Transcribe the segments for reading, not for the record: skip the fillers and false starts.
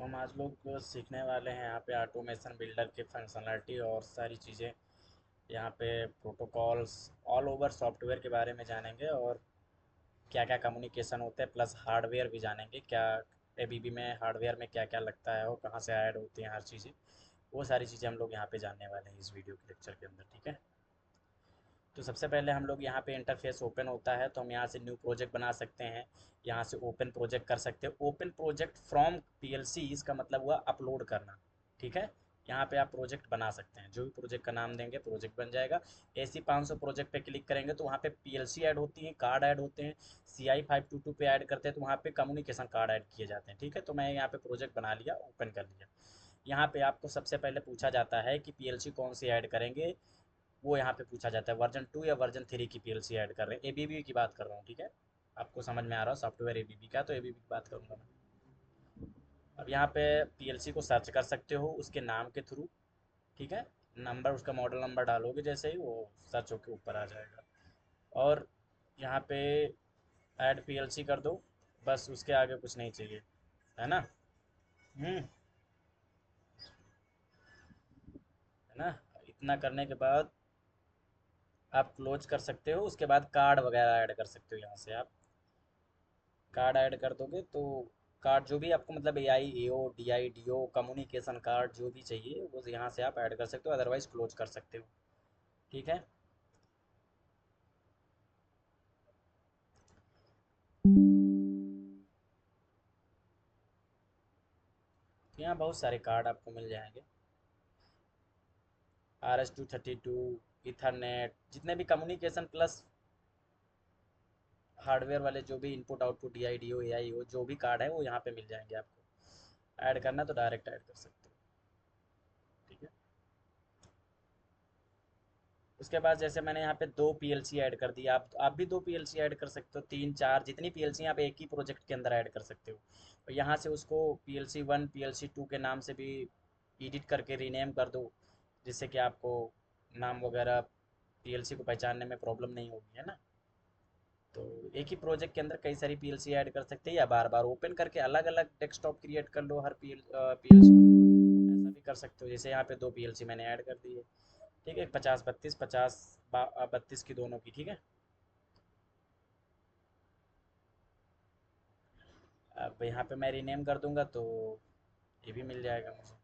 तो हम आज लोग सीखने वाले हैं यहाँ पे ऑटोमेशन बिल्डर की फंक्शनलिटी और सारी चीज़ें। यहाँ पे प्रोटोकॉल्स ऑल ओवर सॉफ्टवेयर के बारे में जानेंगे और क्या क्या कम्युनिकेशन होते हैं, प्लस हार्डवेयर भी जानेंगे। क्या एबीबी में हार्डवेयर में क्या क्या लगता है और कहाँ से ऐड होती हैं हर चीज़ें। वो सारी चीज़ें हम लोग यहाँ पे जानने वाले हैं इस वीडियो के लेक्चर के अंदर, ठीक है। तो सबसे पहले हम लोग यहाँ पे इंटरफेस ओपन होता है तो हम यहाँ से न्यू प्रोजेक्ट बना सकते हैं। यहाँ से ओपन प्रोजेक्ट कर सकते हैं। ओपन प्रोजेक्ट फ्रॉम पीएलसी, इसका मतलब हुआ अपलोड करना, ठीक है। यहाँ पे आप प्रोजेक्ट बना सकते हैं, जो भी प्रोजेक्ट का नाम देंगे प्रोजेक्ट बन जाएगा। एसी 500 प्रोजेक्ट पे क्लिक करेंगे तो वहाँ पे पीएलसी ऐड होती है, कार्ड ऐड होते हैं। CI 522 पे ऐड करते हैं तो वहाँ पे कम्युनिकेशन कार्ड ऐड किए जाते हैं, ठीक है। तो मैं यहाँ पे प्रोजेक्ट बना लिया, ओपन कर लिया। यहाँ पे आपको सबसे पहले पूछा जाता है कि पीएलसी कौन सी ऐड करेंगे। वो यहाँ पे पूछा जाता है वर्जन 2 या वर्जन 3 की पीएलसी ऐड कर रहे हैं। एबीबी की बात कर रहा हूँ, ठीक है। आपको समझ में आ रहा हो सॉफ्टवेयर एबीबी का, तो एबीबी की बात करूँगा मैं। अब यहाँ पे पीएलसी को सर्च कर सकते हो उसके नाम के थ्रू, ठीक है। नंबर, उसका मॉडल नंबर डालोगे जैसे ही वो सर्च होके ऊपर आ जाएगा। और यहाँ पे ऐड पीएलसी कर दो, बस उसके आगे कुछ नहीं चाहिए, है ना। है ना। इतना करने के बाद आप क्लोज कर सकते हो। उसके बाद कार्ड वगैरह ऐड कर सकते हो। यहाँ से आप कार्ड ऐड कर दोगे तो कार्ड जो भी आपको मतलब AI AO DI DO communication card जो भी चाहिए वो यहाँ से आप ऐड कर सकते हो, अदरवाइज क्लोज कर सकते हो, ठीक है। तो यहाँ बहुत सारे कार्ड आपको मिल जाएंगे। RS-232, इथरनेट, जितने भी कम्युनिकेशन प्लस हार्डवेयर वाले जो भी input output DI DO AI हो जो भी कार्ड है वो यहाँ पे मिल जाएंगे आपको। ऐड करना तो डायरेक्ट ऐड कर सकते हो, ठीक है। उसके बाद जैसे मैंने यहाँ पे 2 पीएलसी ऐड कर दिया, आप भी 2 पीएलसी ऐड कर सकते हो, 3 4 जितनी पीएलसी आप एक ही प्रोजेक्ट के अंदर ऐड कर सकते हो। और यहाँ से उसको PLC 1 PLC 2 के नाम से भी एडिट करके रीनेम कर दो, जिससे कि आपको नाम वगैरह पीएलसी को पहचानने में प्रॉब्लम नहीं होगी, है ना। तो एक ही प्रोजेक्ट के अंदर कई सारी पीएलसी ऐड कर सकते हैं, या बार बार ओपन करके अलग अलग डेस्कटॉप क्रिएट कर लो हर पीएलसी। ऐसा भी कर सकते हो, जैसे यहाँ पे 2 पीएलसी मैंने ऐड कर दी है, ठीक है। 50 32, 50 32 की दोनों की, ठीक है। अब यहाँ पे मैं रीनेम कर दूंगा तो ये भी मिल जाएगा मुझे।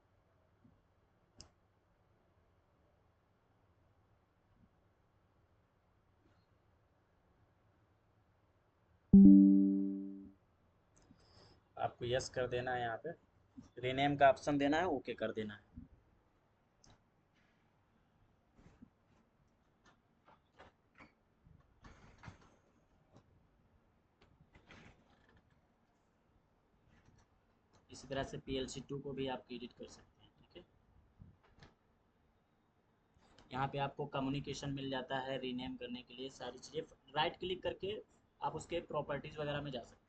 आपको यस कर देना है, यहाँ पे रीनेम का ऑप्शन देना है, ओके कर देना है। इसी तरह से PLC 2 को भी आप एडिट कर सकते हैं, ठीक है। यहाँ पे आपको कम्युनिकेशन मिल जाता है रीनेम करने के लिए सारी चीज़ें, राइट क्लिक करके आप उसके प्रॉपर्टीज़ वगैरह में जा सकते हैं।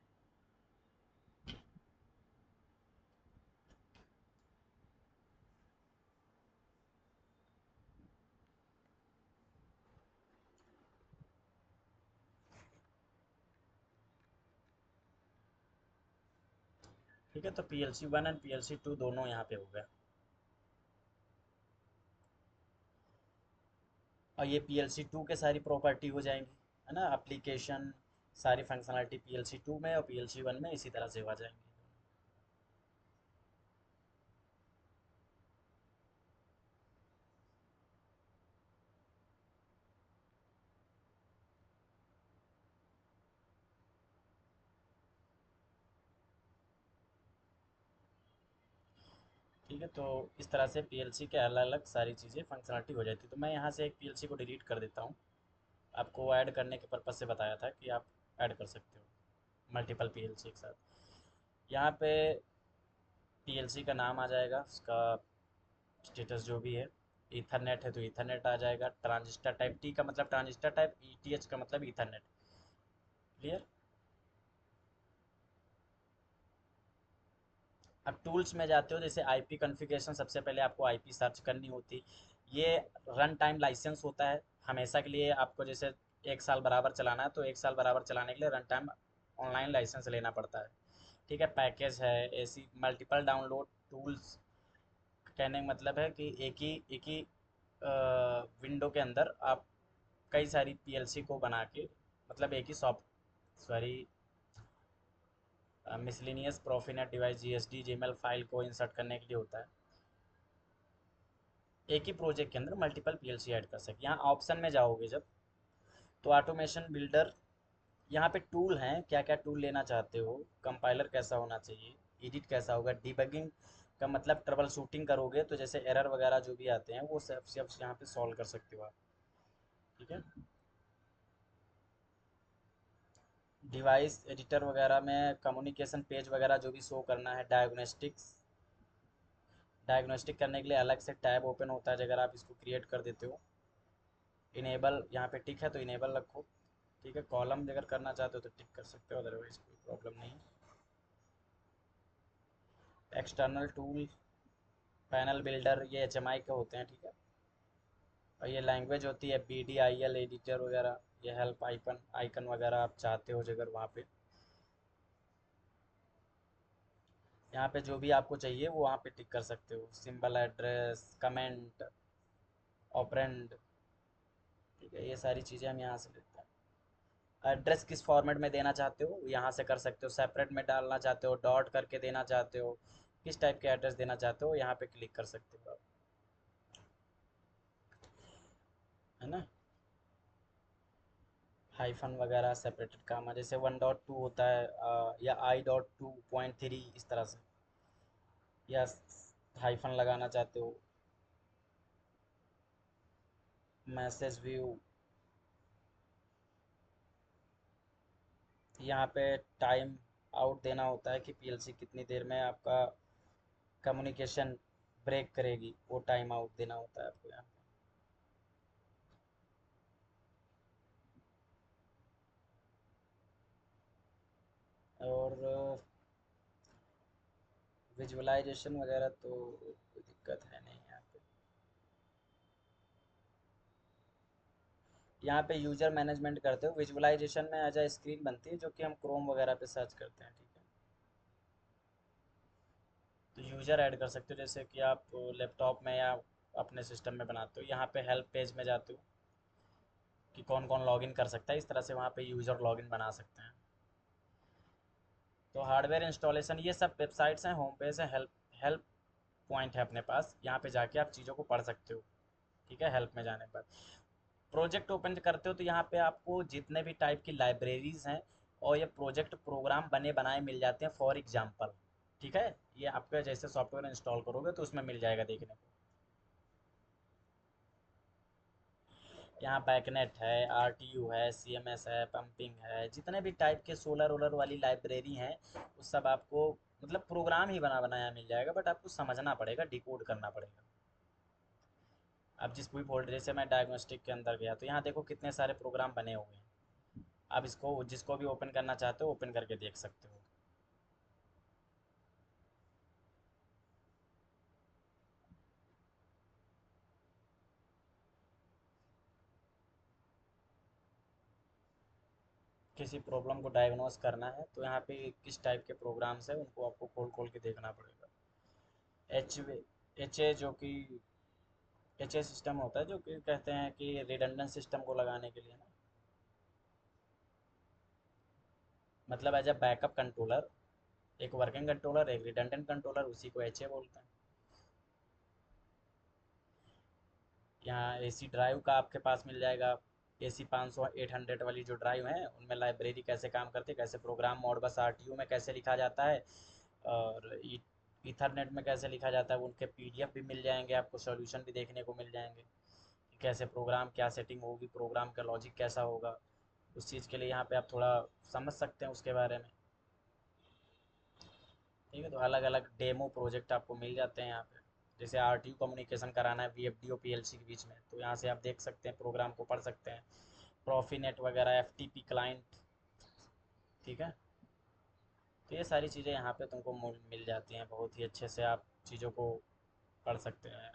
ठीक है, तो PLC 1 एंड PLC 2 दोनों यहाँ पे हो गए। और ये PLC 2 के सारी प्रॉपर्टी हो जाएंगी, है ना। एप्लीकेशन सारी फंक्शनलिटी PLC 2 में और PLC 1 में इसी तरह से हो जाएंगी। ठीक है, तो इस तरह से PLC के अलग अलग सारी चीज़ें फंक्शनलिटी हो जाती है। तो मैं यहाँ से एक PLC को डिलीट कर देता हूँ। आपको ऐड करने के पर्पज़ से बताया था कि आप ऐड कर सकते हो मल्टीपल PLC एक साथ। यहाँ पे PLC का नाम आ जाएगा, उसका स्टेटस जो भी है। ईथरनेट है तो ईथरनेट आ जाएगा। ट्रांजिस्टर टाइप, T का मतलब ट्रांजिस्टर टाइप, ETH का मतलब ईथरनेट। क्लियर। अब टूल्स में जाते हो, जैसे IP कॉन्फ़िगरेशन, सबसे पहले आपको IP सर्च करनी होती। ये रन टाइम लाइसेंस होता है हमेशा के लिए। आपको जैसे 1 साल बराबर चलाना है तो 1 साल बराबर चलाने के लिए रन टाइम ऑनलाइन लाइसेंस लेना पड़ता है। ठीक है, पैकेज है, ऐसी मल्टीपल डाउनलोड टूल्स। कहने का मतलब है कि एक ही विंडो के अंदर आप कई सारी पीएलसी को बना के, मतलब एक ही soft sorry miscellaneous Profinet device GSDML file को इंसर्ट करने के लिए होता है। एक ही प्रोजेक्ट के अंदर मल्टीपल पीएलसी ऐड कर सकते। यहाँ ऑप्शन में जाओगे जब, तो ऑटोमेशन बिल्डर, यहाँ पे टूल हैं, क्या क्या टूल लेना चाहते हो, कंपाइलर कैसा होना चाहिए, एडिट कैसा होगा, डिबगिंग का मतलब ट्रबल शूटिंग करोगे तो जैसे एरर वगैरह जो भी आते हैं वो सब यहाँ पे सॉल्व कर सकते हो आप। ठीक है, डिवाइस एडिटर वगैरह में कम्युनिकेशन पेज वगैरह जो भी शो करना है, डायग्नोस्टिक करने के लिए अलग से टैब ओपन होता है अगर आप इसको क्रिएट कर देते हो। इनेबल यहाँ पे टिक है तो इनेबल रखो। ठीक है, कॉलम अगर करना चाहते हो तो टिक कर सकते हो, अदरवाइज कोई प्रॉब्लम नहीं। एक्सटर्नल टूल, पैनल बिल्डर, ये एचएमआई के होते हैं। ठीक है, और ये लैंग्वेज होती है BDIL एडिटर वगैरह, ये हेल्प आइकन आइकन वगैरह आप चाहते हो अगर वहाँ पे, यहाँ पे जो भी आपको चाहिए वो वहाँ पे टिक कर सकते हो। Symbol, address, comment, operand. ठीक है, ये सारी चीज़ें हम यहाँ से लेते हैं। एड्रेस किस फॉर्मेट में देना चाहते हो यहाँ से कर सकते हो, सेपरेट में डालना चाहते हो, डॉट करके देना चाहते हो, किस टाइप के एड्रेस देना चाहते हो यहाँ पे क्लिक कर सकते हो आप, है ना। हाइफन वगैरह सेपरेटेड काम है, जैसे 1.2 होता है या I.2.3 इस तरह से, या हाइफन लगाना चाहते हो। मैसेज व्यू, यहाँ पे टाइम आउट देना होता है कि पीएलसी कितनी देर में आपका कम्युनिकेशन ब्रेक करेगी, वो टाइम आउट देना होता है आपको यहाँ पे। और विजुअलाइजेशन वगैरह तो कोई दिक्कत है नहीं यहाँ पे। यहाँ पे यूजर मैनेजमेंट करते हो, विजुअलाइजेशन में एज स्क्रीन बनती है जो कि हम क्रोम वगैरह पे सर्च करते हैं। ठीक है, तो यूज़र ऐड कर सकते हो, जैसे कि आप लैपटॉप में या अपने सिस्टम में बनाते हो, यहाँ पे हेल्प पेज में जाते हो कि कौन कौन लॉगिन कर सकता है, इस तरह से वहाँ पे यूज़र लॉगिन बना सकते हैं। तो हार्डवेयर इंस्टॉलेशन, ये सब वेबसाइट्स हैं, होम पेज है, हेल्प हेल्प पॉइंट है अपने पास, यहाँ पे जाके आप चीज़ों को पढ़ सकते हो। ठीक है, हेल्प में जाने पर प्रोजेक्ट ओपन करते हो तो यहाँ पे आपको जितने भी टाइप की लाइब्रेरीज हैं और ये प्रोजेक्ट प्रोग्राम बने बनाए मिल जाते हैं, फॉर एग्जांपल। ठीक है, ये आपका जैसे सॉफ्टवेयर इंस्टॉल करोगे तो उसमें मिल जाएगा देखने को। यहाँ बैकनेट है, RTU है, CMS है, पंपिंग है, जितने भी टाइप के सोलर वोलर वाली लाइब्रेरी हैं वो सब आपको, मतलब प्रोग्राम ही बना बनाया मिल जाएगा, बट आपको समझना पड़ेगा, डिकोड करना पड़ेगा। अब जिस कोई फोल्डर, जैसे मैं डायग्नोस्टिक के अंदर गया तो यहाँ देखो कितने सारे प्रोग्राम बने हुए हैं। आप इसको जिसको भी ओपन करना चाहते हो ओपन करके देख सकते हो। किसी प्रॉब्लम को डायग्नोस करना है तो यहाँ पे किस टाइप के प्रोग्राम्स है उनको आपको खोल खोल के देखना पड़ेगा। एच एच ए जो कि HA सिस्टम होता है, जो कि कहते हैं कि रिडंडेंट सिस्टम को लगाने के लिए ना, मतलब एज अ बैकअप कंट्रोलर, एक वर्किंग कंट्रोलर, एक रिडंडेंट कंट्रोलर, उसी को HA बोलते हैं। यहाँ AC ड्राइव का आपके पास मिल जाएगा, AC 500 800 वाली जो ड्राइव हैं उनमें लाइब्रेरी कैसे काम करती है, कैसे प्रोग्राम मोड बस RTU में कैसे लिखा जाता है, और ईथरनेट में कैसे लिखा जाता है, उनके PDF भी मिल जाएंगे आपको, सॉल्यूशन भी देखने को मिल जाएंगे कि कैसे प्रोग्राम, क्या सेटिंग होगी, प्रोग्राम का लॉजिक कैसा होगा, उस चीज़ के लिए यहाँ पे आप थोड़ा समझ सकते हैं उसके बारे में। ठीक है, तो अलग अलग डेमो प्रोजेक्ट आपको मिल जाते हैं यहाँ पे। जैसे RTU कम्युनिकेशन कराना है VFDO PLC के बीच में, तो यहाँ से आप देख सकते हैं, प्रोग्राम को पढ़ सकते हैं। प्रॉफीनेट वगैरह, FTP क्लाइंट। ठीक है, तो ये सारी चीज़ें यहाँ पे तुमको मिल जाती हैं, बहुत ही अच्छे से आप चीज़ों को पढ़ सकते हैं।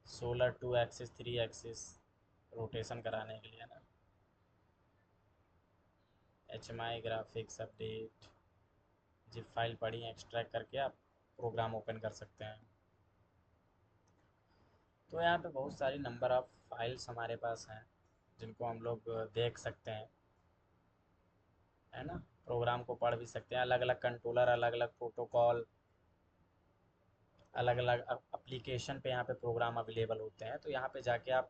सोलर 2 एक्सिस 3 एक्सिस रोटेशन कराने के लिए ना, HMI graphics update, zip file पड़ी है एक्सट्रैक्ट करके आप प्रोग्राम ओपन कर सकते हैं। तो यहाँ पे बहुत सारी नंबर ऑफ़ फाइल्स हमारे पास हैं जिनको हम लोग देख सकते हैं, है ना। प्रोग्राम को पढ़ भी सकते हैं, अलग अलग कंट्रोलर, अलग अलग प्रोटोकॉल, अलग अलग एप्लीकेशन पे यहाँ पे प्रोग्राम अवेलेबल होते हैं। तो यहाँ पे जाके आप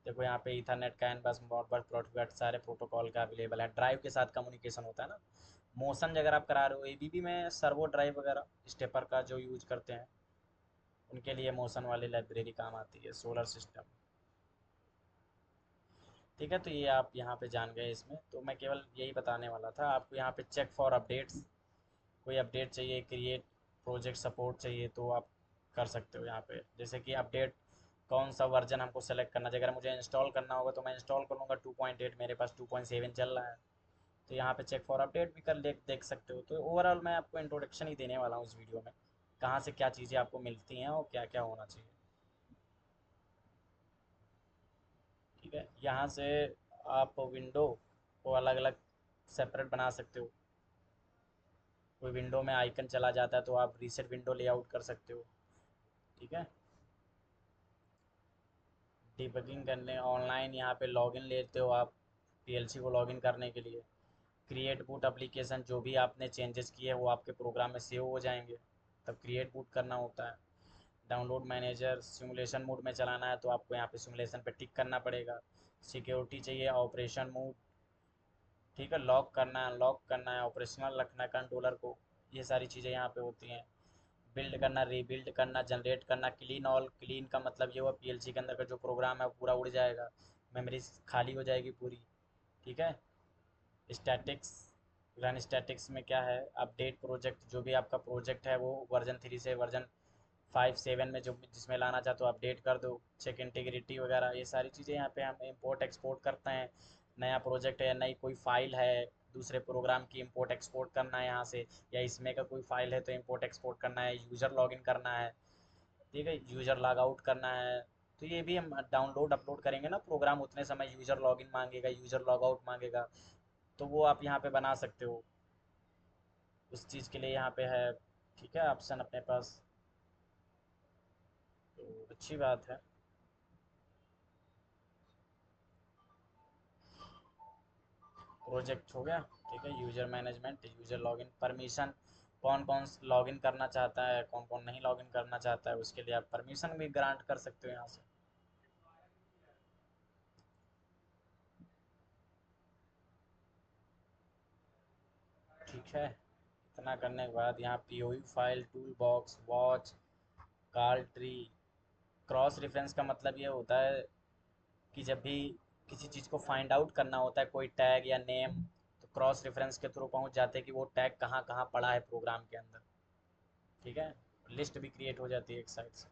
देखो, यहाँ पे ईथरनेट, कैन बस, मॉडबस, प्रोटोकॉल, सारे प्रोटोकॉल का अवेलेबल है। ड्राइव के साथ कम्युनिकेशन होता है ना। मोशन अगर आप करा रहे हो एबीबी में, सर्वो ड्राइव वगैरह स्टेपर का जो यूज करते हैं, उनके लिए मोशन वाली लाइब्रेरी काम आती है। सोलर सिस्टम, ठीक है। तो ये आप यहाँ पे जान गए इसमें, तो मैं केवल यही बताने वाला था आपको। यहाँ पे चेक फॉर अपडेट्स, कोई अपडेट चाहिए, क्रिएट प्रोजेक्ट सपोर्ट चाहिए तो आप कर सकते हो यहाँ पे। जैसे कि अपडेट कौन सा वर्जन हमको सेलेक्ट करना चाहिए, अगर मुझे इंस्टॉल करना होगा तो मैं इंस्टॉल कर लूँगा 2.8, मेरे पास 2.7 चल रहा है। तो यहाँ पे चेक फॉर अपडेट भी कर देख सकते हो। तो ओवरऑल मैं आपको इंट्रोडक्शन ही देने वाला हूँ इस वीडियो में, कहाँ से क्या चीज़ें आपको मिलती हैं और क्या क्या होना चाहिए, ठीक है। यहाँ से आप विंडो को अलग अलग सेपरेट बना सकते हो। कोई विंडो में आइकन चला जाता है तो आप रीसेट विंडो लेआउट कर सकते हो, ठीक है। डिबगिंग करने ऑनलाइन यहाँ पे लॉगिन लेते हो आप, पीएलसी को लॉगिन करने के लिए। क्रिएट बूट एप्लीकेशन, जो भी आपने चेंजेस किए वो आपके प्रोग्राम में सेव हो जाएंगे, तब क्रिएट बूट करना होता है। डाउनलोड मैनेजर, सिमुलेशन मोड में चलाना है तो आपको यहाँ पे सिमुलेशन पे टिक करना पड़ेगा। सिक्योरिटी चाहिए, ऑपरेशन मोड, ठीक है। लॉक करना है, अनलॉक करना है, ऑपरेशनल रखना है कंट्रोलर को, ये सारी चीज़ें यहाँ पे होती हैं। बिल्ड करना, रीबिल्ड करना, जनरेट करना, क्लीन ऑल। क्लीन का मतलब ये हुआ पीएलसी के अंदर का जो प्रोग्राम है वो पूरा उड़ जाएगा, मेमोरी खाली हो जाएगी पूरी, ठीक है। स्टैटिक्स, रन स्टैटिक्स में क्या है, अपडेट प्रोजेक्ट, जो भी आपका प्रोजेक्ट है वो वर्जन 3 से वर्जन 5, 7 में जो जिसमें लाना चाहते हो अपडेट कर दो। चेक इंटीग्रिटी वगैरह, ये सारी चीज़ें यहाँ पे हम इंपोर्ट एक्सपोर्ट करते हैं। नया प्रोजेक्ट है, नई कोई फाइल है दूसरे प्रोग्राम की, इंपोर्ट एक्सपोर्ट करना है यहाँ से, या इसमें का कोई फाइल है तो इंपोर्ट एक्सपोर्ट करना है। यूज़र लॉगिन करना है, ठीक है, यूज़र लॉग आउट करना है। तो ये भी हम डाउनलोड अपलोड करेंगे ना प्रोग्राम, उतने समय यूज़र लॉगिन मांगेगा, यूज़र लॉग आउट मांगेगा, तो वो आप यहाँ पे बना सकते हो। उस चीज़ के लिए यहाँ पे है, ठीक है, ऑप्शन अपने पास। तो अच्छी बात है। प्रोजेक्ट हो गया, ठीक है। User management, user login, permission, कौन कौन लॉगिन करना चाहता है, कौन कौन नहीं लॉगिन करना चाहता है, उसके लिए आप परमिशन भी ग्रांट कर सकते हो यहाँ से, ठीक है। इतना करने के बाद यहाँ POU file, toolbox, watch, call tree. Cross reference का मतलब ये होता है कि जब भी किसी चीज़ को फाइंड आउट करना होता है, कोई टैग या नेम, तो क्रॉस रेफरेंस के थ्रू पहुंच जाते हैं कि वो टैग कहाँ कहाँ पड़ा है प्रोग्राम के अंदर, ठीक है। लिस्ट भी क्रिएट हो जाती है एक साइड से।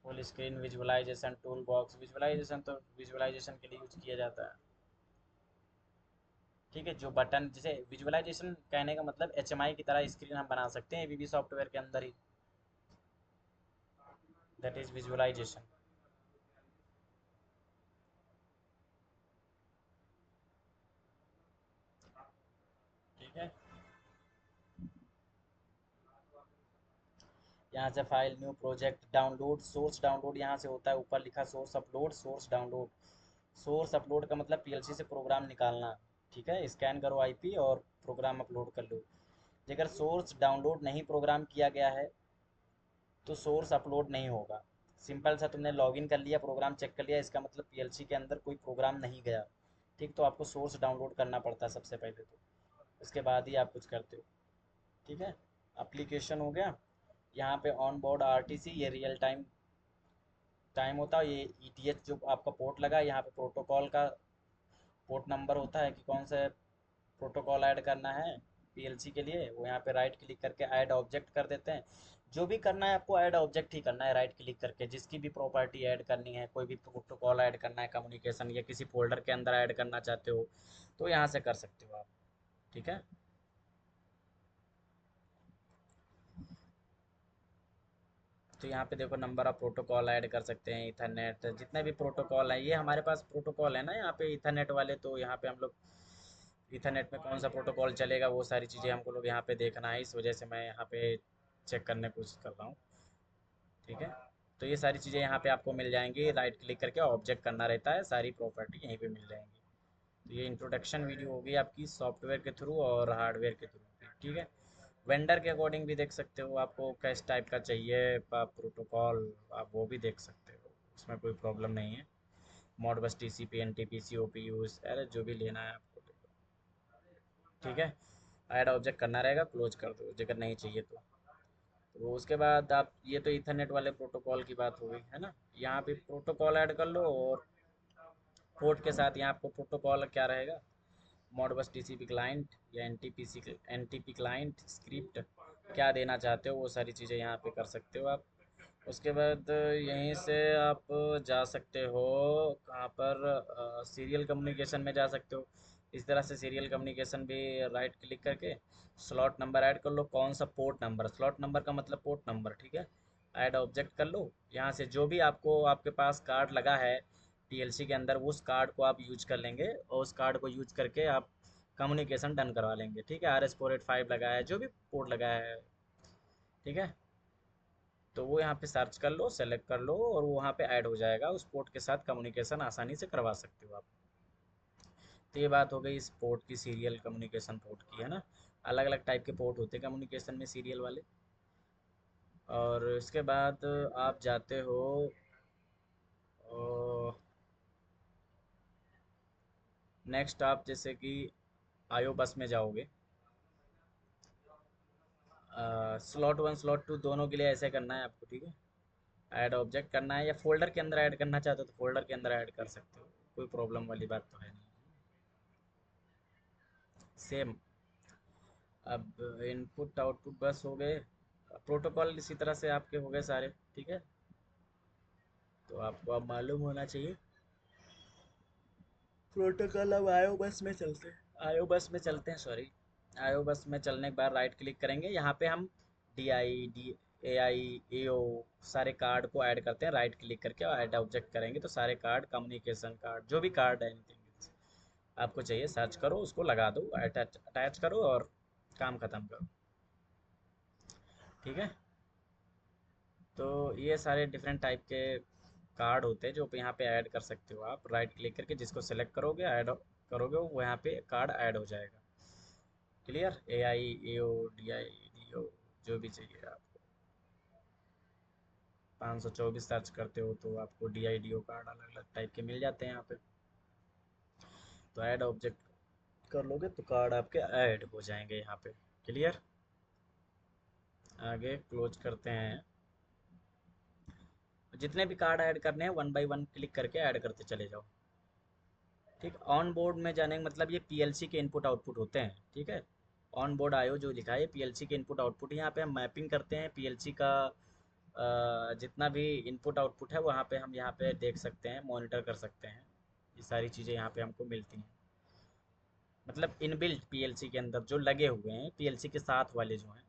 Full screen visualization, tool box visualization, तो विजुअलाइजेशन के लिए यूज किया जाता है, ठीक है। जो बटन, जैसे विजुअलाइजेशन कहने का मतलब एचएमआई की तरह स्क्रीन हम बना सकते हैं एबीबी सॉफ्टवेयर के अंदर ही, दैट इज विजुअलाइजेशन, ठीक है। यहाँ से file, new project, download, source download यहाँ से होता है, ऊपर लिखा source upload, source download. Source upload का मतलब पीएलसी से प्रोग्राम निकालना, ठीक है। स्कैन करो आईपी और प्रोग्राम अपलोड कर लो। अगर सोर्स डाउनलोड नहीं प्रोग्राम किया गया है तो सोर्स अपलोड नहीं होगा। सिंपल सा, तुमने लॉगिन कर लिया, प्रोग्राम चेक कर लिया, इसका मतलब पीएलसी के अंदर कोई प्रोग्राम नहीं गया, ठीक। तो आपको सोर्स डाउनलोड करना पड़ता है सबसे पहले तो, उसके बाद ही आप कुछ करते हो, ठीक है। एप्लीकेशन हो गया। यहाँ पे ऑन बोर्ड आरटीसी, ये रियल टाइम टाइम होता है। ये ईटीएच जो आपका पोर्ट लगा है, यहाँ पे प्रोटोकॉल का पोर्ट नंबर होता है कि कौन सा प्रोटोकॉल ऐड करना है पीएलसी के लिए, वो यहाँ पे राइट क्लिक करके ऐड ऑब्जेक्ट कर देते हैं। जो भी करना है आपको ऐड ऑब्जेक्ट ही करना है, राइट क्लिक करके जिसकी भी प्रॉपर्टी ऐड करनी है, कोई भी प्रोटोकॉल ऐड करना है, कम्युनिकेशन या किसी फोल्डर के अंदर ऐड करना चाहते हो तो यहाँ से कर सकते हो आप, ठीक है। तो यहाँ पे देखो नंबर ऑफ प्रोटोकॉल ऐड कर सकते हैं, इथरनेट, जितने भी प्रोटोकॉल हैं, ये हमारे पास प्रोटोकॉल है ना यहाँ पे इथरनेट वाले, तो यहाँ पे हम लोग ईथरनेट में कौन सा प्रोटोकॉल चलेगा, वो सारी चीज़ें हमको लोग यहाँ पे देखना है, इस वजह से मैं यहाँ पे चेक करने की कोशिश कर रहा हूँ। ठीक है, तो ये सारी चीज़ें यहाँ पे आपको मिल जाएंगी, राइट क्लिक करके ऑब्जेक्ट करना रहता है, सारी प्रॉपर्टी यहीं पे मिल जाएंगी। तो ये इंट्रोडक्शन वीडियो होगी आपकी सॉफ्टवेयर के थ्रू और हार्डवेयर के थ्रू भी। ठीक है, वेंडर के अकॉर्डिंग भी देख सकते हो, आपको किस टाइप का चाहिए प्रोटोकॉल, आप वो भी देख सकते हो, उसमें कोई प्रॉब्लम नहीं है। मॉडबस TCP NTPC OPUs, अरे जो भी लेना है आपको। ठीक है, ऐड ऑब्जेक्ट करना रहेगा, क्लोज कर दो अगर नहीं चाहिए तो उसके बाद आप, ये तो ईथरनेट वाले प्रोटोकॉल की बात हो गई है ना। यहाँ पे प्रोटोकॉल ऐड कर लो, और पोर्ट के साथ यहाँ आपको प्रोटोकॉल क्या रहेगा, मॉडबस TCP क्लाइंट या NTP क्लाइंट स्क्रिप्ट, क्या देना चाहते हो वो सारी चीज़ें यहाँ पे कर सकते हो आप। उसके बाद यहीं से आप जा सकते हो कहाँ पर, सीरियल कम्युनिकेशन में जा सकते हो। इस तरह से सीरियल कम्युनिकेशन भी राइट क्लिक करके स्लॉट नंबर ऐड कर लो, कौन सा पोर्ट नंबर, स्लॉट नंबर का मतलब पोर्ट नंबर। ठीक है, ऐड ऑब्जेक्ट कर लो, यहाँ से जो भी आपको आपके पास कार्ड लगा है PLC के अंदर, उस कार्ड को आप यूज कर लेंगे, और उस कार्ड को यूज करके आप कम्युनिकेशन डन करवा लेंगे। ठीक है, RS485 लगा है, जो भी पोर्ट लगा है। ठीक है, तो वो यहाँ पे सर्च कर लो, सेलेक्ट कर लो, और वो वहाँ पे ऐड हो जाएगा, उस पोर्ट के साथ कम्युनिकेशन आसानी से करवा सकते हो आप। तो ये बात हो गई इस पोर्ट की, सीरियल कम्युनिकेशन पोर्ट की, है ना। अलग अलग टाइप के पोर्ट होते हैं कम्युनिकेशन में, सीरियल वाले। और इसके बाद आप जाते हो, नेक्स्ट आप जैसे कि आयो बस में जाओगे, स्लॉट 1 स्लॉट 2 दोनों के लिए ऐसे करना है आपको। ठीक है, ऐड ऑब्जेक्ट करना है, या फोल्डर के अंदर ऐड करना चाहते हो तो फोल्डर के अंदर ऐड कर सकते हो, कोई प्रॉब्लम वाली बात तो है नहीं। सेम, अब इनपुट आउटपुट बस हो गए, प्रोटोकॉल इसी तरह से आपके हो गए सारे। ठीक है, तो आपको अब मालूम होना चाहिए प्रोटोकॉल। अब आयो बस में चलते हैं, आयो बस में चलते हैं, सॉरी। आयो बस में चलने के बाद राइट क्लिक करेंगे, यहाँ पे हम DI, DAI, AO सारे कार्ड को ऐड करते हैं, राइट क्लिक करके और ऐड ऑब्जेक्ट करेंगे तो सारे कार्ड, कम्युनिकेशन कार्ड, जो भी कार्ड है एनीथिंग आपको चाहिए, सर्च करो, उसको लगा दो, अटैच अटैच करो और काम ख़त्म करो। ठीक है, तो ये सारे डिफरेंट टाइप के कार्ड होते हैं जो यहाँ पे ऐड कर सकते हो आप, राइट क्लिक करके जिसको सेलेक्ट करोगे, ऐड करोगे, वो यहाँ पे कार्ड ऐड हो जाएगा। Clear, AI, AO, DI, DO, जो भी चाहिए आपको। 524 सर्च करते हो तो आपको DI, DO कार्ड अलग अलग टाइप के मिल जाते हैं यहाँ पे। तो ऐड ऑब्जेक्ट कर लोगे तो कार्ड आपके ऐड हो जाएंगे यहाँ पे। क्लियर, आगे क्लोज करते हैं। जितने भी कार्ड ऐड करने हैं 1 बाय 1 क्लिक करके ऐड करते चले जाओ। ठीक, ऑन बोर्ड में जाने का मतलब ये PLC के इनपुट आउटपुट होते हैं। ठीक है, ऑन बोर्ड आयो जो लिखा है PLC के इनपुट आउटपुट, यहाँ पे हम मैपिंग करते हैं PLC का, जितना भी इनपुट आउटपुट है वहाँ पे हम यहाँ पे देख सकते हैं, मॉनिटर कर सकते हैं, ये सारी चीज़ें यहाँ पे हमको मिलती हैं। मतलब इनबिल्ट PLC के अंदर जो लगे हुए हैं, PLC के साथ वाले जो हैं,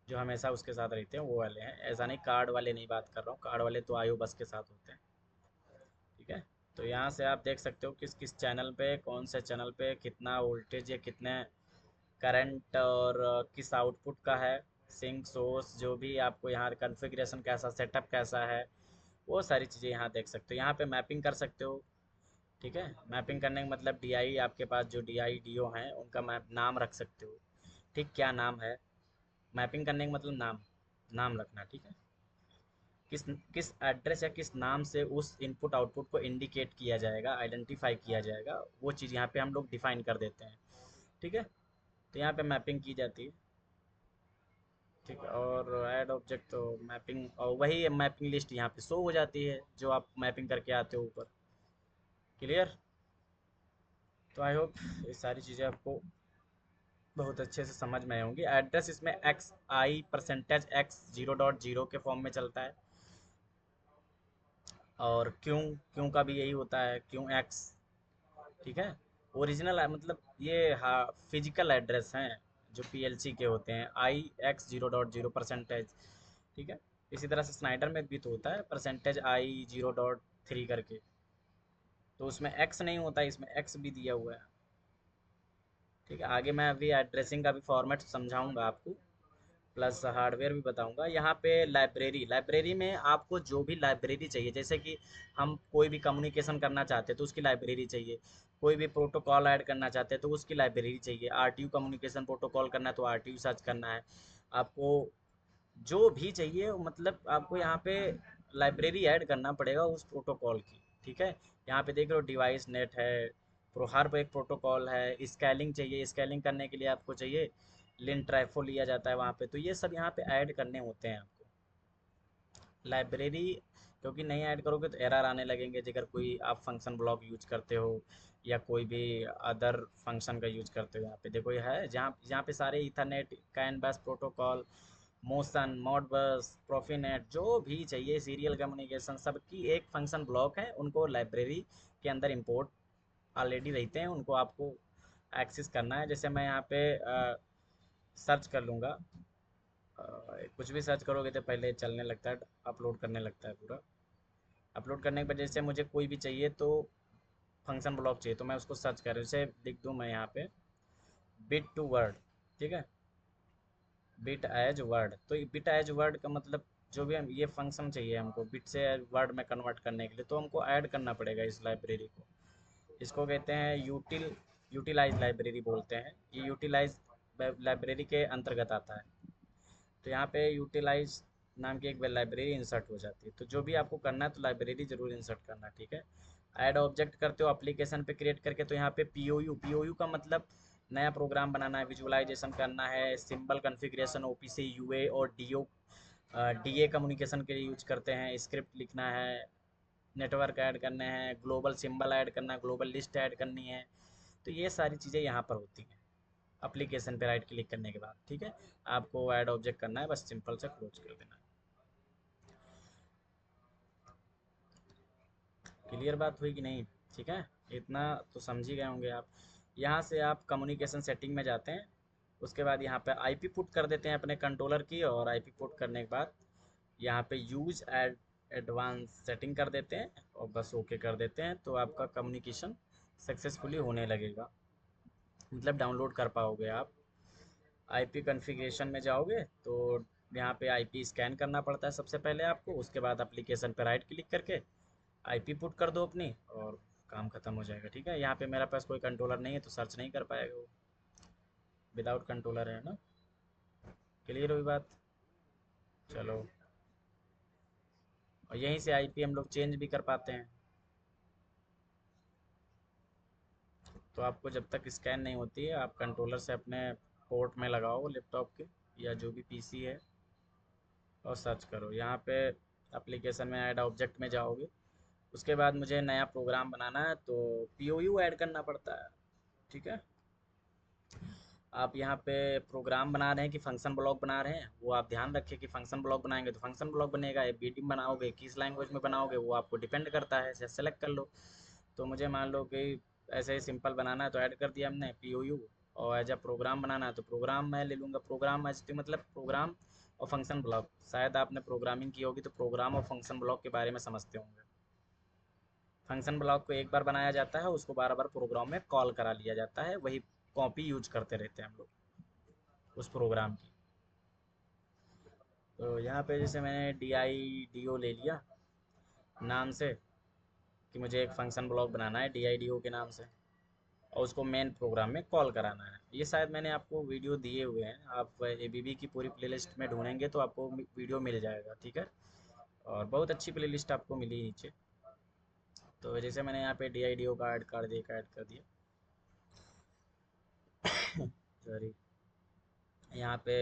जो हमेशा उसके साथ रहते हैं वो वाले हैं, ऐसा नहीं कार्ड वाले नहीं बात कर रहा हूँ, कार्ड वाले तो आयो बस के साथ होते हैं। ठीक है, तो यहाँ से आप देख सकते हो किस किस चैनल पे, कौन से चैनल पे कितना वोल्टेज या कितने करंट, और किस आउटपुट का है, सिंक सोर्स, जो भी आपको यहाँ कॉन्फ़िगरेशन कैसा, सेटअप कैसा है, वो सारी चीज़ें यहाँ देख सकते हो। यहाँ पे मैपिंग कर सकते हो। ठीक है, मैपिंग करने का मतलब DI, आपके पास जो DI, DO हैं उनका मैप नाम रख सकते हो। ठीक, क्या नाम है, मैपिंग करने का मतलब नाम, नाम रखना। ठीक है, किस किस एड्रेस या किस नाम से उस इनपुट आउटपुट को इंडिकेट किया जाएगा, आइडेंटिफाई किया जाएगा, वो चीज़ यहाँ पे हम लोग डिफाइन कर देते हैं। ठीक है, तो यहाँ पे मैपिंग की जाती है। ठीक है, और ऐड ऑब्जेक्ट तो मैपिंग, और वही मैपिंग लिस्ट यहाँ पे शो हो जाती है जो आप मैपिंग करके आते हो ऊपर। क्लियर, तो आई होप ये सारी चीज़ें आपको बहुत अच्छे से समझ में आई होंगी। एड्रेस इसमें XI%X0.0 के फॉर्म में चलता है, और क्यों, क्यों का भी यही होता है, क्यों X। ठीक है, ओरिजिनल मतलब ये, हाँ, फिजिकल एड्रेस हैं जो PLC के होते हैं, IX0.0%। ठीक है, इसी तरह से स्नाइडर में भी तो होता है %I0.3 करके, तो उसमें X नहीं होता, इसमें X भी दिया हुआ है। ठीक है, आगे मैं अभी एड्रेसिंग का भी फॉर्मेट समझाऊंगा आपको, प्लस हार्डवेयर भी बताऊंगा। यहाँ पे लाइब्रेरी, लाइब्रेरी में आपको जो भी लाइब्रेरी चाहिए, जैसे कि हम कोई भी कम्युनिकेशन करना चाहते हैं तो उसकी लाइब्रेरी चाहिए, कोई भी प्रोटोकॉल ऐड करना चाहते हैं तो उसकी लाइब्रेरी चाहिए, आरटीयू कम्युनिकेशन प्रोटोकॉल करना है तो आरटीयू सर्च करना है आपको, जो भी चाहिए मतलब आपको यहाँ पे लाइब्रेरी ऐड करना पड़ेगा उस प्रोटोकॉल की। ठीक है, यहाँ पे देख रहे हो डिवाइस नेट है, हर पे एक प्रोटोकॉल है, स्केलिंग चाहिए, स्केलिंग करने के लिए आपको चाहिए लिन ट्राइफो लिया जाता है वहाँ पे, तो ये सब यहाँ पे ऐड करने होते हैं आपको लाइब्रेरी, क्योंकि नहीं ऐड करोगे तो एरर आने लगेंगे अगर कोई आप फंक्शन ब्लॉक यूज करते हो या कोई भी अदर फंक्शन का यूज करते हो। यहाँ पे देखो ये है जहाँ जहाँ पे सारे Ethernet, CAN bus protocol, motion, Modbus, Profinet, जो भी चाहिए सीरियल कम्युनिकेशन सबकी एक फंक्शन ब्लॉक है, उनको लाइब्रेरी के अंदर इंपोर्ट ऑलरेडी रहते हैं, उनको आपको एक्सेस करना है। जैसे मैं यहाँ पे सर्च कर लूँगा, कुछ भी सर्च करोगे तो पहले चलने लगता है, अपलोड करने लगता है पूरा। अपलोड करने के बाद जैसे मुझे कोई भी चाहिए तो फंक्शन ब्लॉक चाहिए तो मैं उसको सर्च कर, जैसे लिख दूँ मैं यहाँ पे बिट टू वर्ड। ठीक है, बिट एज वर्ड, तो बिट एज वर्ड का मतलब जो भी हम ये फंक्शन चाहिए हमको बिट से वर्ड में कन्वर्ट करने के लिए, तो हमको ऐड करना पड़ेगा इस लाइब्रेरी को। इसको कहते हैं यूटिलाइज लाइब्रेरी बोलते हैं, ये यूटिलाइज लाइब्रेरी के अंतर्गत आता है। तो यहाँ पे यूटिलाइज नाम की एक लाइब्रेरी इंसर्ट हो जाती है, तो जो भी आपको करना है तो लाइब्रेरी जरूर इंसर्ट करना। ठीक है, ऐड ऑब्जेक्ट करते हो एप्लीकेशन पे क्रिएट करके, तो यहाँ पे पीओयू का मतलब नया प्रोग्राम बनाना है, विजुअलाइजेशन करना है, सिंबल कॉन्फ़िगरेशन, ओपीसी, यूए और डीए कम्युनिकेशन के लिए यूज करते हैं, स्क्रिप्ट लिखना है, नेटवर्क ऐड करने हैं, ग्लोबल सिंबल ऐड करना है, ग्लोबल लिस्ट ऐड करनी है, तो ये सारी चीज़ें यहाँ पर होती हैं एप्लीकेशन पे राइट क्लिक करने के बाद। ठीक है, आपको ऐड ऑब्जेक्ट करना है, बस सिंपल से क्लोज कर देना है। क्लियर बात हुई कि नहीं? ठीक है, इतना तो समझ ही गए होंगे आप। यहाँ से आप कम्युनिकेशन सेटिंग में जाते हैं, उसके बाद यहाँ पे आईपी पुट कर देते हैं अपने कंट्रोलर की, और आईपी पुट करने के बाद यहाँ पे यूज एड एडवांस सेटिंग कर देते हैं और बस ओके कर देते हैं, तो आपका कम्युनिकेशन सक्सेसफुली होने लगेगा, मतलब डाउनलोड कर पाओगे आप। आईपी कॉन्फ़िगरेशन में जाओगे तो यहाँ पे आईपी स्कैन करना पड़ता है सबसे पहले आपको, उसके बाद एप्लीकेशन पे राइट क्लिक करके आईपी पुट कर दो अपनी और काम खत्म हो जाएगा। ठीक है, यहाँ पे मेरा पास कोई कंट्रोलर नहीं है तो सर्च नहीं कर पाएगा वो, विदाउट कंट्रोलर है ना। क्लियर हुई बात? चलो, और यहीं से आईपी हम लोग चेंज भी कर पाते हैं। तो आपको जब तक स्कैन नहीं होती है आप कंट्रोलर से अपने पोर्ट में लगाओ लैपटॉप के या जो भी पीसी है और सर्च करो। यहाँ पे एप्लीकेशन में ऐड ऑब्जेक्ट में जाओगे, उसके बाद मुझे नया प्रोग्राम बनाना है तो पीओयू ऐड करना पड़ता है। ठीक है, आप यहाँ पे प्रोग्राम बना रहे हैं कि फंक्शन ब्लॉक बना रहे हैं, वो आप ध्यान रखें कि फंक्शन ब्लॉक बनाएंगे तो फंक्शन ब्लॉक बनेगा, या बीडीम बनाओगे किस लैंग्वेज में बनाओगे वो आपको डिपेंड करता है, जैसे सेलेक्ट कर लो। तो मुझे मान लो कि ऐसे ही सिंपल बनाना है तो ऐड कर दिया हमने पीओयू, और एज अ प्रोग्राम बनाना है तो प्रोग्राम मैं ले लूँगा, प्रोग्राम एच मतलब प्रोग्राम और फंक्शन ब्लॉक। शायद आपने प्रोग्रामिंग की होगी तो प्रोग्राम और फंक्शन ब्लॉक के बारे में समझते होंगे। फंक्शन ब्लॉक को एक बार बनाया जाता है, उसको बार बार प्रोग्राम में कॉल करा लिया जाता है, वही कॉपी यूज करते रहते हैं हम लोग उस प्रोग्राम की। तो यहाँ पे जैसे मैंने डी आई डी ओ ले लिया नाम से, कि मुझे एक फंक्शन ब्लॉक बनाना है डी आई डी ओ के नाम से, और उसको मेन प्रोग्राम में कॉल कराना है। ये शायद मैंने आपको वीडियो दिए हुए हैं, आप ए बी बी की पूरी प्लेलिस्ट में ढूंढेंगे तो आपको वीडियो मिल जाएगा। ठीक है, और बहुत अच्छी प्लेलिस्ट आपको मिली नीचे। तो जैसे मैंने यहाँ पे डी आई डी ओ का ऐड कर दिया सॉरी, यहाँ पे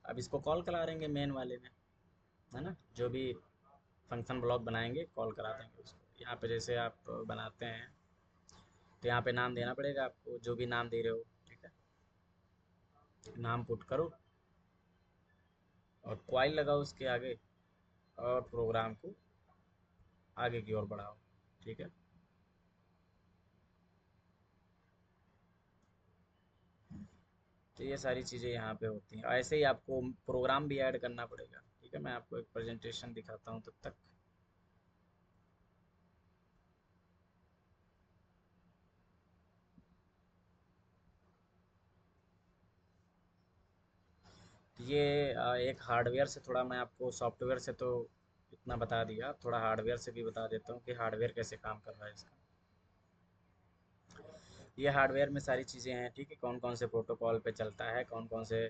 अब इसको कॉल करा देंगे मेन वाले में, है ना, जो भी फंक्शन ब्लॉक बनाएंगे कॉल करा देंगे उसको। यहाँ पे जैसे आप बनाते हैं तो यहाँ पे नाम देना पड़ेगा आपको, जो भी नाम दे रहे हो। ठीक है, नाम पुट करो और क्वाइल लगाओ उसके आगे, और प्रोग्राम को आगे की ओर बढ़ाओ। ठीक है, तो ये सारी चीज़ें यहाँ पे होती हैं, ऐसे ही आपको प्रोग्राम भी ऐड करना पड़ेगा। ठीक है, मैं आपको एक प्रेजेंटेशन दिखाता हूँ तब तक। ये एक हार्डवेयर से, थोड़ा मैं आपको सॉफ्टवेयर से तो इतना बता दिया, थोड़ा हार्डवेयर से भी बता देता हूँ कि हार्डवेयर कैसे काम कर रहा है इसका। ये हार्डवेयर में सारी चीज़ें हैं, ठीक है, कौन कौन से प्रोटोकॉल पे चलता है, कौन कौन से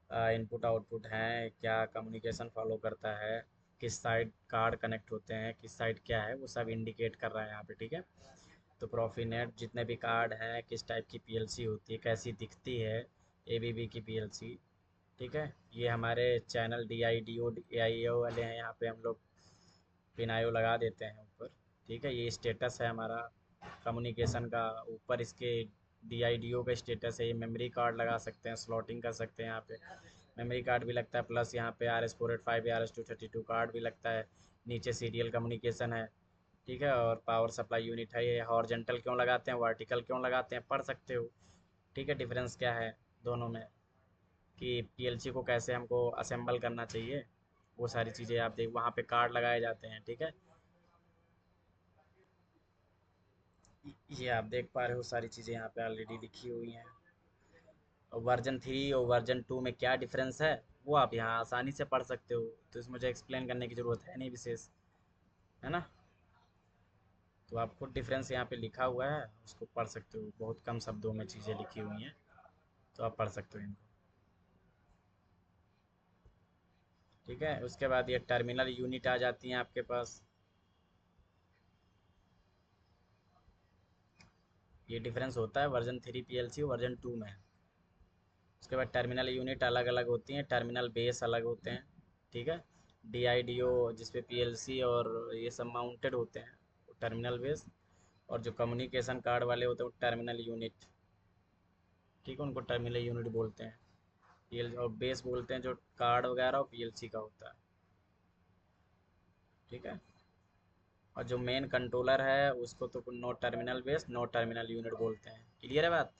इनपुट आउटपुट हैं, क्या कम्युनिकेशन फॉलो करता है, किस साइड कार्ड कनेक्ट होते हैं, किस साइड क्या है, वो सब इंडिकेट कर रहा है यहाँ पे, ठीक है। तो प्रॉफिनेट जितने भी कार्ड हैं, किस टाइप की पीएलसी होती है, कैसी दिखती है, एबीबी की पीएलसी, ठीक है। ये हमारे channel D I D O A I O वाले हैं, यहाँ पे हम लोग पिनायो लगा देते हैं ऊपर, ठीक है। ये स्टेटस है हमारा कम्युनिकेशन का, ऊपर इसके डी आई डी ओ का स्टेटस है। ये मेमोरी कार्ड लगा सकते हैं, स्लॉटिंग कर सकते हैं, यहाँ पे मेमोरी कार्ड भी लगता है, प्लस यहाँ पे RS-485 या RS-232 कार्ड भी लगता है। नीचे सीरियल कम्युनिकेशन है, ठीक है। और पावर सप्लाई यूनिट है। ये हॉरिजॉन्टल क्यों लगाते हैं, वर्टिकल क्यों लगाते हैं, पढ़ सकते हो, ठीक है। डिफरेंस क्या है दोनों में, कि पीएलसी को कैसे हमको असेंबल करना चाहिए, वो सारी चीज़ें आप देख, वहाँ पे कार्ड लगाए जाते हैं, ठीक है। ये आप देख पा रहे हो सारी चीज़ें यहाँ पे ऑलरेडी लिखी हुई हैं। और वर्जन 3 और वर्जन 2 में क्या डिफरेंस है, वो आप यहाँ आसानी से पढ़ सकते हो, तो इसमें मुझे एक्सप्लेन करने की ज़रूरत है नहीं विशेष, है ना। तो आप खुद डिफरेंस यहाँ पे लिखा हुआ है, उसको पढ़ सकते हो, बहुत कम शब्दों में चीज़ें लिखी हुई हैं, तो आप पढ़ सकते हो इनको, ठीक है। उसके बाद ये टर्मिनल यूनिट आ जाती हैं आपके पास। ये डिफरेंस होता है वर्जन 3 पीएलसी वर्जन 2 में। उसके बाद टर्मिनल यूनिट अलग अलग होती हैं, टर्मिनल बेस अलग होते हैं, ठीक है। डी आई डी ओ जिसपे पीएलसी और ये सब माउंटेड होते हैं, वो टर्मिनल बेस। और जो कम्युनिकेशन कार्ड वाले होते हैं वो टर्मिनल यूनिट, ठीक है, उनको टर्मिनल यूनिट बोलते हैं। पीएल और बेस बोलते हैं जो कार्ड वगैरह और पीएलसी का होता है, ठीक है। और जो मेन कंट्रोलर है उसको तो no terminal base no terminal unit बोलते हैं। क्लियर है बात,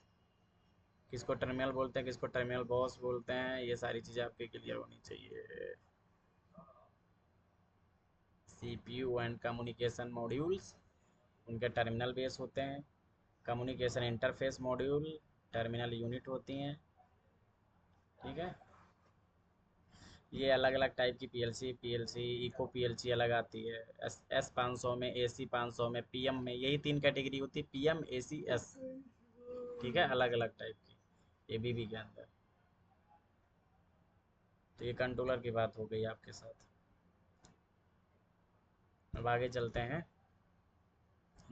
किसको टर्मिनल बोलते हैं, किसको टर्मिनल बॉस बोलते हैं, ये सारी चीज़ें आपकी क्लियर होनी चाहिए। सीपीयू एंड कम्युनिकेशन मॉड्यूल्स, उनके टर्मिनल बेस होते हैं। Communication interface module terminal unit होती हैं, ठीक है। ये अलग अलग टाइप की पीएलसी, पीएलसी इको पीएलसी अलग आती है, S500 में, AC500 में, पीएम में, यही 3 कैटेगरी होती है, पीएम AC एस, ठीक है, अलग अलग टाइप की एबीबी के अंदर। तो ये कंट्रोलर की बात हो गई आपके साथ। अब आगे चलते हैं,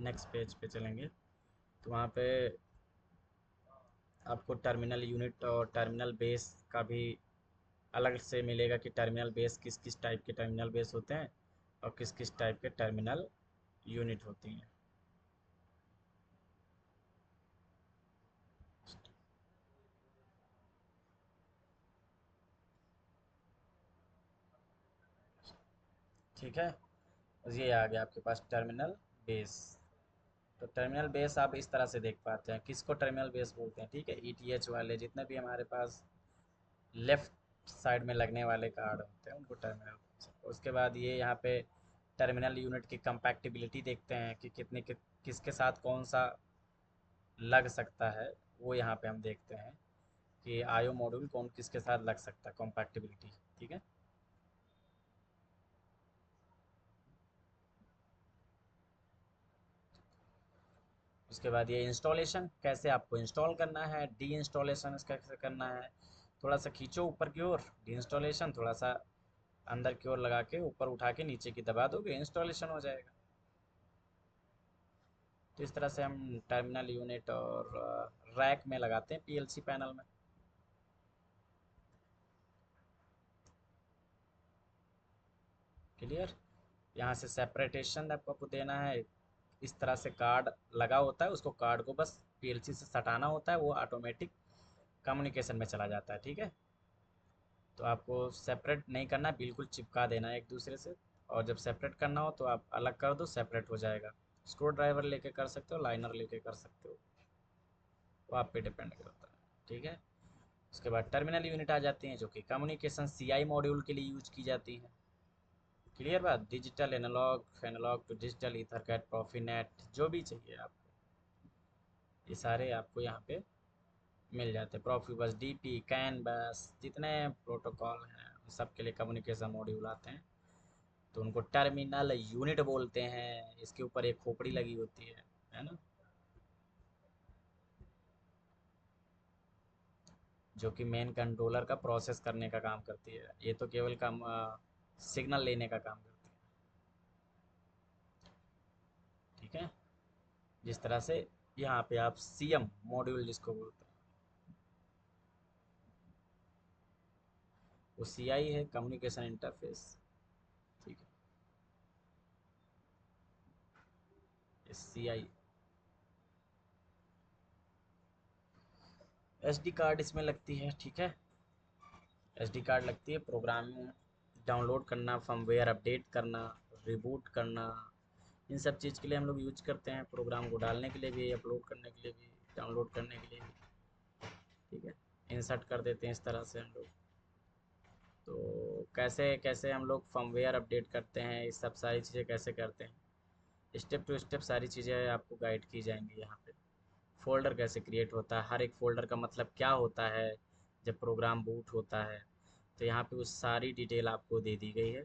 नेक्स्ट पेज पे चलेंगे, तो वहाँ पे आपको टर्मिनल यूनिट और टर्मिनल बेस का भी अलग से मिलेगा, कि टर्मिनल बेस किस किस टाइप के टर्मिनल बेस होते हैं और किस किस टाइप के टर्मिनल यूनिट होती हैं। ठीक है, ये आ गया आपके पास टर्मिनल बेस। तो टर्मिनल बेस आप इस तरह से देख पाते हैं, किसको टर्मिनल बेस बोलते हैं, ठीक है। ईटीएच वाले जितने भी हमारे पास लेफ़्ट साइड में लगने वाले कार्ड होते हैं उनको टर्मिनल। उसके बाद ये यहाँ पे टर्मिनल यूनिट की कंपैक्टिबिलिटी देखते हैं कि किसके साथ कौन सा लग सकता है, वो यहाँ पे हम देखते हैं कि आईओ मॉड्यूल कौन किसके साथ लग सकता है, कंपैक्टिबिलिटी, ठीक है। उसके बाद ये इंस्टॉलेशन, कैसे आपको इंस्टॉल करना है, डी इंस्टॉलेशन कैसे करना है, थोड़ा सा खींचो ऊपर की ओर, डी इंस्टॉलेशन थोड़ा सा अंदर की ओर लगा के ऊपर उठा के नीचे की दबा दोगे, इंस्टॉलेशन हो जाएगा। तो इस तरह से हम टर्मिनल यूनिट और रैक में लगाते हैं पीएलसी पैनल में। क्लियर, यहाँ से सेपरेटेशन आपको देना है, इस तरह से कार्ड लगा होता है, उसको कार्ड को बस पीएलसी से सटाना होता है, वो ऑटोमेटिक कम्युनिकेशन में चला जाता है, ठीक है। तो आपको सेपरेट नहीं करना, बिल्कुल चिपका देना है एक दूसरे से। और जब सेपरेट करना हो तो आप अलग कर दो, सेपरेट हो जाएगा। स्क्रू ड्राइवर लेके कर सकते हो, लाइनर लेके कर सकते हो, वो आप पे डिपेंड करता है, ठीक है। उसके बाद टर्मिनल यूनिट आ जाती हैं, जो कि कम्युनिकेशन सीआई मॉड्यूल के लिए यूज की जाती हैं। क्लियर बात, digital analogue, analogue to digital, EtherCAT, Profinet, जो भी चाहिए आपको, ये सारे आपको यहाँ पे मिल जाते हैं। प्रोफिबस, डीपी, कैन बस, जितने प्रोटोकॉल हैं उन सब के लिए कम्युनिकेशन मॉड्यूल आते हैं। तो उनको टर्मिनल यूनिट बोलते हैं। इसके ऊपर एक खोपड़ी लगी होती है ना, जो कि मेन कंट्रोलर का प्रोसेस करने का काम करती है। ये तो केवल काम सिग्नल लेने का काम करती है। ठीक है, जिस तरह से यहाँ पे आप सीएम मॉड्यूल जिसको बोलते हैं, वो सीआई है, कम्युनिकेशन इंटरफेस। ठीक है, सीआई। एसडी कार्ड इसमें लगती है। ठीक है, एसडी कार्ड लगती है। प्रोग्राम डाउनलोड करना, फर्मवेयर अपडेट करना, रिबूट करना, इन सब चीज़ के लिए हम लोग यूज करते हैं। प्रोग्राम को डालने के लिए भी, अपलोड करने के लिए भी, डाउनलोड करने के लिए भी। ठीक है, इंसर्ट कर देते हैं इस तरह से हम लोग। तो कैसे कैसे हम लोग फर्मवेयर अपडेट करते हैं, ये सब सारी चीज़ें कैसे करते हैं, स्टेप टू स्टेप सारी चीज़ें आपको गाइड की जाएंगी यहाँ पे। फ़ोल्डर कैसे क्रिएट होता है, हर एक फ़ोल्डर का मतलब क्या होता है जब प्रोग्राम बूट होता है, तो यहाँ पे उस सारी डिटेल आपको दे दी गई है,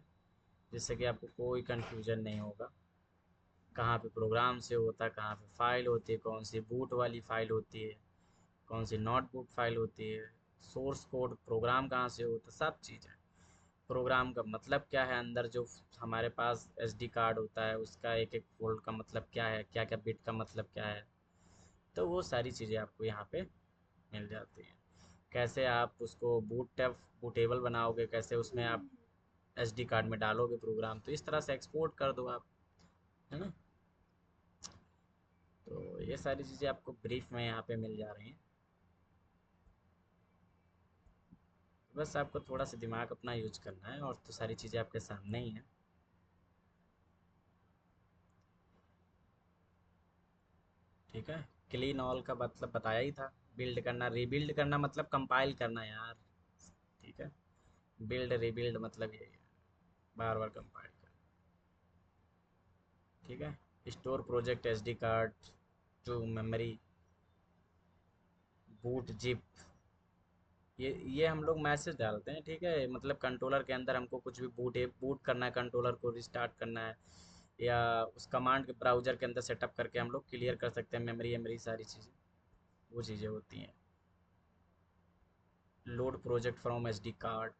जिससे कि आपको कोई कन्फ्यूजन नहीं होगा। कहाँ पे प्रोग्राम से होता है, कहाँ पे फ़ाइल होती है, कौन सी बूट वाली फ़ाइल होती है, कौन सी नॉट बूट फाइल होती है, सोर्स कोड प्रोग्राम कहाँ से होता है, सब चीज़ें। प्रोग्राम का मतलब क्या है, अंदर जो हमारे पास एसडी कार्ड होता है उसका एक एक फोल्ड का मतलब क्या है, क्या क्या बिट का मतलब क्या है, तो वो सारी चीज़ें आपको यहाँ पे मिल जाती हैं। कैसे आप उसको बूटेबल बनाओगे, कैसे उसमें आप एसडी कार्ड में डालोगे प्रोग्राम, तो इस तरह से एक्सपोर्ट कर दो आप, है ना। तो ये सारी चीज़ें आपको ब्रीफ में यहाँ पे मिल जा रही हैं। बस आपको थोड़ा सा दिमाग अपना यूज करना है, और तो सारी चीज़ें आपके सामने ही हैं। ठीक है, क्लीन ऑल का मतलब बताया ही था। बिल्ड करना, रीबिल्ड करना मतलब कंपाइल करना यार। ठीक है, बिल्ड रीबिल्ड मतलब यही है, बार बार कंपाइल करना। ठीक है, store project SD card to memory, boot zip, ये हम लोग मैसेज डालते हैं। ठीक है, मतलब कंट्रोलर के अंदर हमको कुछ भी बूट करना है, कंट्रोलर को रिस्टार्ट करना है, या उस कमांड के ब्राउज़र के अंदर सेटअप करके हम लोग क्लियर कर सकते हैं मेमोरी एमरी सारी चीज़ें, वो चीज़ें होती हैं। Load project from SD card,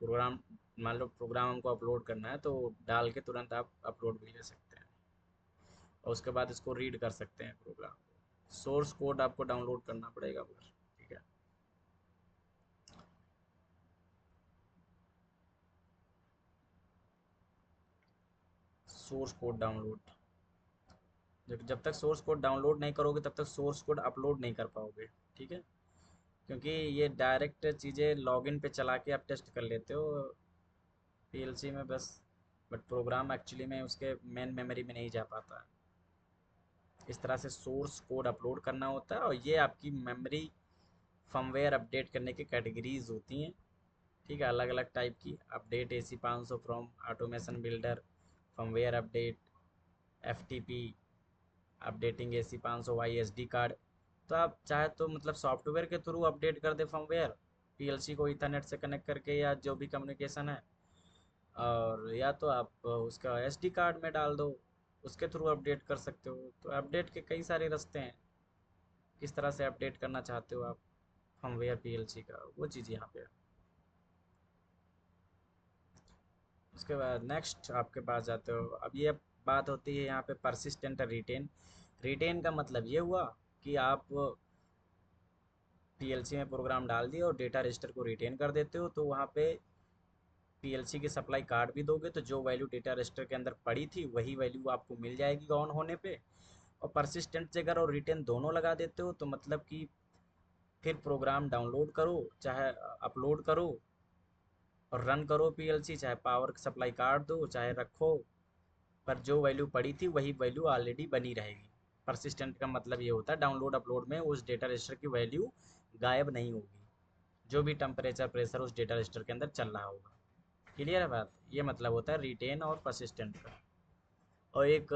program, मान लो प्रोग्राम हमको अपलोड करना है तो डाल के तुरंत आप अपलोड भी ले सकते हैं, और उसके बाद इसको रीड कर सकते हैं प्रोग्राम। सोर्स कोड आपको डाउनलोड करना पड़ेगा बस। ठीक है, सोर्स कोड डाउनलोड, जब जब तक सोर्स कोड डाउनलोड नहीं करोगे तब तक सोर्स कोड अपलोड नहीं कर पाओगे। ठीक है, क्योंकि ये डायरेक्ट चीज़ें लॉगिन पे चला के आप टेस्ट कर लेते हो पीएलसी में बस, बट प्रोग्राम एक्चुअली में उसके मेन मेमोरी में नहीं जा पाता है। इस तरह से सोर्स कोड अपलोड करना होता है, और ये आपकी मेमोरी फर्मवेयर अपडेट करने की कैटेगरीज होती हैं। ठीक है, अलग अलग टाइप की update, AC 500 from automation builder, firmware update, FTP, updating AC 500 YSD card. तो आप चाहे तो मतलब सॉफ्टवेयर के थ्रू अपडेट कर दे फर्मवेयर, पीएलसी को ईथरनेट से कनेक्ट करके, या जो भी कम्युनिकेशन है, और या तो आप उसका एसडी कार्ड में डाल दो, उसके थ्रू अपडेट कर सकते हो। तो अपडेट के कई सारे रास्ते हैं, किस तरह से अपडेट करना चाहते हो आप फर्मवेयर पीएलसी का, वो चीज़ यहाँ पे है। उसके बाद नेक्स्ट आपके पास जाते हो, अब ये बात होती है यहाँ पे परसिस्टेंट रिटेन। रिटेन का मतलब ये हुआ कि आप पीएलसी में प्रोग्राम डाल दिए और डेटा रजिस्टर को रिटेन कर देते हो, तो वहाँ पे पीएलसी की सप्लाई कार्ड भी दोगे तो जो वैल्यू डेटा रजिस्टर के अंदर पड़ी थी वही वैल्यू आपको मिल जाएगी ऑन होने पे। और परसिस्टेंट जगह और रिटेन दोनों लगा देते हो तो मतलब कि फिर प्रोग्राम डाउनलोड करो, चाहे अपलोड करो और रन करो पीएलसी, चाहे पावर सप्लाई कार्ड दो चाहे रखो, पर जो वैल्यू पड़ी थी वही वैल्यू ऑलरेडी बनी रहेगी। परसिस्टेंट का मतलब ये होता है डाउनलोड अपलोड में उस डेटा रजिस्टर की वैल्यू गायब नहीं होगी, जो भी टेम्परेचर प्रेशर उस डेटा रजिस्टर के अंदर चल रहा होगा। क्लियर है बात, ये मतलब होता है रिटेन और परसिस्टेंट का। और एक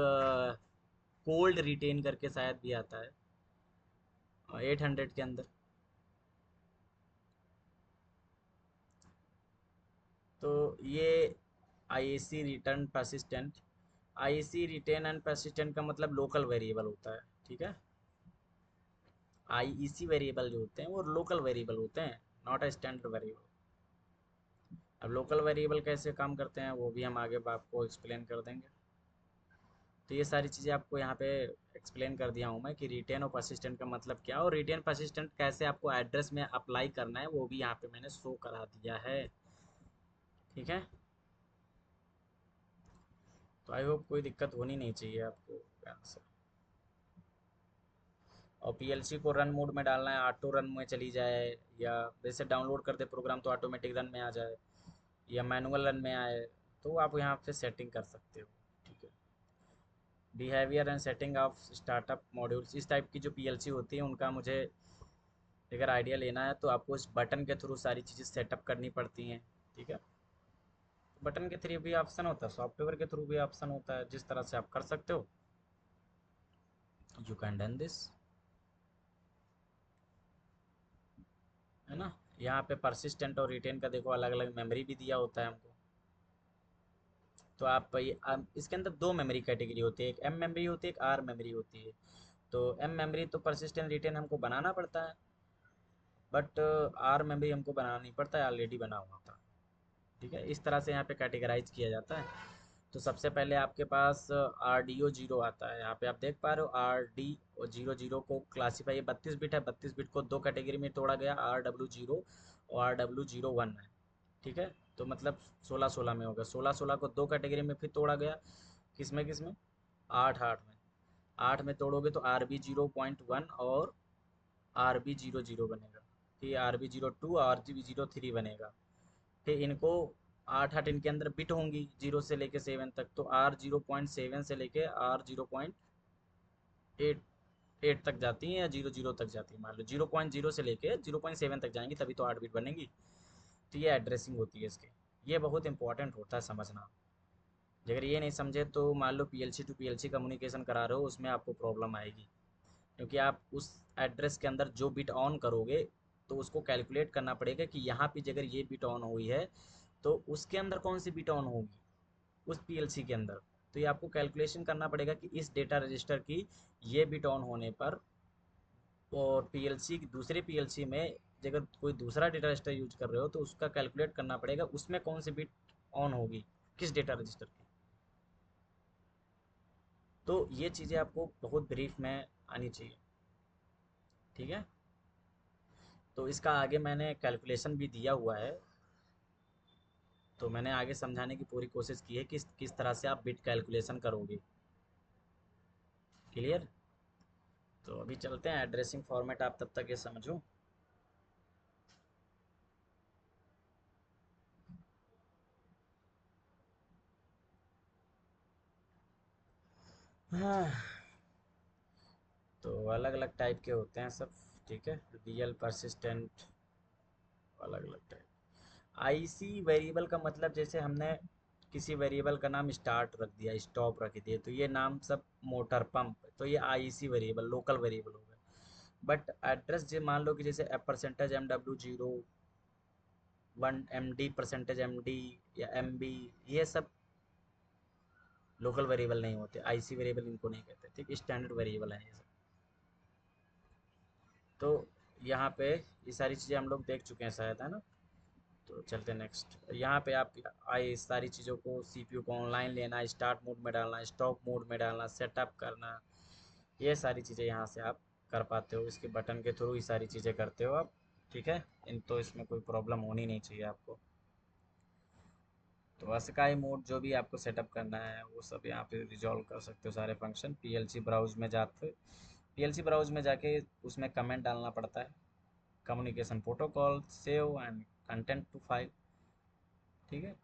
कोल्ड रिटेन करके शायद भी आता है 800 के अंदर। तो ये I A C return persistent, I A C retain and persistent का मतलब लोकल वेरिएबल होता है, ठीक है। आईईसी वेरिएबल जो होते हैं वो लोकल वेरिएबल होते हैं, नॉट अ स्टैंडर्ड वेरिएबल। अब लोकल वेरिएबल कैसे काम करते हैं वो भी हम आगे आपको एक्सप्लेन कर देंगे। तो ये सारी चीज़ें आपको यहाँ पे एक्सप्लेन कर दिया हूँ मैं कि रिटेन और परसिस्टेंट का मतलब क्या और रिटेन परसिस्टेंट कैसे आपको एड्रेस में अप्लाई करना है वो भी यहाँ पे मैंने शो करा दिया है, ठीक है। तो आई होप कोई दिक्कत होनी नहीं चाहिए आपको यहाँ से। और पीएलसी को रन मोड में डालना है, ऑटो रन में चली जाए, या जैसे डाउनलोड करते प्रोग्राम तो ऑटोमेटिक रन में आ जाए या मैनुअल रन में आए, तो आप यहाँ पे सेटिंग कर सकते हो, ठीक है। Behaviour and setting of startup modules, इस टाइप की जो पीएलसी होती है उनका मुझे अगर आइडिया लेना है तो आपको इस बटन के थ्रू सारी चीज़ें सेटअप करनी पड़ती हैं, ठीक है। बटन के थ्रू भी ऑप्शन होता है, सॉफ्टवेयर के थ्रू भी ऑप्शन होता है, जिस तरह से आप कर सकते हो यू कैन डन दिस, है ना। यहाँ पे परसिस्टेंट और रिटेन का देखो अलग अलग मेमोरी भी दिया होता है हमको। तो आप इसके अंदर दो मेमोरी कैटेगरी होती है, एक एम मेमोरी होती है, एक आर मेमोरी होती है। तो एम मेमोरी तो परसिस्टेंट रिटेन हमको बनाना पड़ता है, बट आर मेमोरी हमको बनाना नहीं पड़ता है, ऑलरेडी बना हुआ था, ठीक है। इस तरह से यहाँ पे कैटेगराइज किया जाता है। तो सबसे पहले आपके पास आर डी ओ जीरो आता है, यहाँ पे आप देख पा रहे हो R D O zero zero को क्लासीफाई, 32 बिट है, 32 बिट को दो कैटेगरी में तोड़ा गया, आर डब्ल्यू जीरो और आर डब्ल्यू जीरो वन है, ठीक है। तो मतलब 16 16 में हो गया, 16 16 को दो कैटेगरी में फिर तोड़ा गया, किस में 8 8 में, 8 में तोड़ोगे तो आर बी 0.1 और आर बी 00 बनेगा, फिर आर बी 02 आर बी 03 बनेगा। फिर इनको 8 8 इनके अंदर बिट होंगी 0 से लेके 7 तक, तो आर 0.7 से लेके आर 0.8 तक जाती हैं या 00 तक जाती है, मान लो 0.0 से लेके 0.7 तक जाएंगी, तभी तो 8 बिट बनेंगी। तो ये एड्रेसिंग होती है इसकी, ये बहुत इंपॉर्टेंट होता है समझना। अगर ये नहीं समझे तो मान लो पीएलसी टू पीएलसी कम्युनिकेशन करा रहे हो, उसमें आपको प्रॉब्लम आएगी, क्योंकि आप उस एड्रेस के अंदर जो बिट ऑन करोगे तो उसको कैलकुलेट करना पड़ेगा कि यहाँ पे अगर ये बिट ऑन हुई है तो उसके अंदर कौन सी बिट ऑन होगी उस पीएलसी के अंदर। तो ये आपको कैलकुलेशन करना पड़ेगा कि इस डेटा रजिस्टर की ये बिट ऑन होने पर, और पीएलसी की दूसरे पीएलसी में अगर कोई दूसरा डेटा रजिस्टर यूज कर रहे हो तो उसका कैलकुलेट करना पड़ेगा उसमें कौन सी बिट ऑन होगी किस डेटा रजिस्टर की। तो ये चीज़ें आपको बहुत ब्रीफ में आनी चाहिए, ठीक है। तो इसका आगे मैंने कैलकुलेशन भी दिया हुआ है, तो मैंने आगे समझाने की पूरी कोशिश की है कि किस तरह से आप बिट कैलकुलेशन करोगे, क्लियर। तो अभी चलते हैं एड्रेसिंग फॉर्मेट, आप तब तक ये समझो। हाँ, तो अलग अलग टाइप के होते हैं सब, ठीक है। रियल परसिस्टेंट अलग अलग टाइप। आईसी वेरिएबल का मतलब जैसे हमने किसी वेरिएबल का नाम स्टार्ट रख दिया, स्टॉप रख दिया, तो ये नाम सब मोटर पंप, तो ये आईसी वेरिएबल लोकल वेरिएबल हो गया। बट एड्रेस जो मान लो कि जैसे percentage M W zero, 1 MD percentage MD या MB, ये सब लोकल वेरिएबल नहीं होते, आईसी वेरिएबल इनको नहीं कहते, ठीक, स्टैंडर्ड वेरिएबल है ये सब। तो यहाँ पे ये सारी चीज़ें हम लोग देख चुके हैं शायद, है ना। तो चलते हैं नेक्स्ट, यहाँ पे आप आए इस सारी चीज़ों को, सीपीयू को ऑनलाइन लेना, स्टार्ट मोड में डालना, स्टॉप मोड में डालना, सेटअप करना, ये सारी चीज़ें यहाँ से आप कर पाते हो, इसके बटन के थ्रू ये सारी चीज़ें करते हो आप, ठीक है। इन तो इसमें कोई प्रॉब्लम होनी नहीं चाहिए आपको। तो अस्काई मोड जो भी आपको सेटअप करना है वो सब यहाँ पे रिजॉल्व कर सकते हो सारे फंक्शन, पीएलसी ब्राउज में जाते, पीएलसी ब्राउज में जाके उसमें कमेंट डालना पड़ता है, communication protocol save and content to file, ठीक है।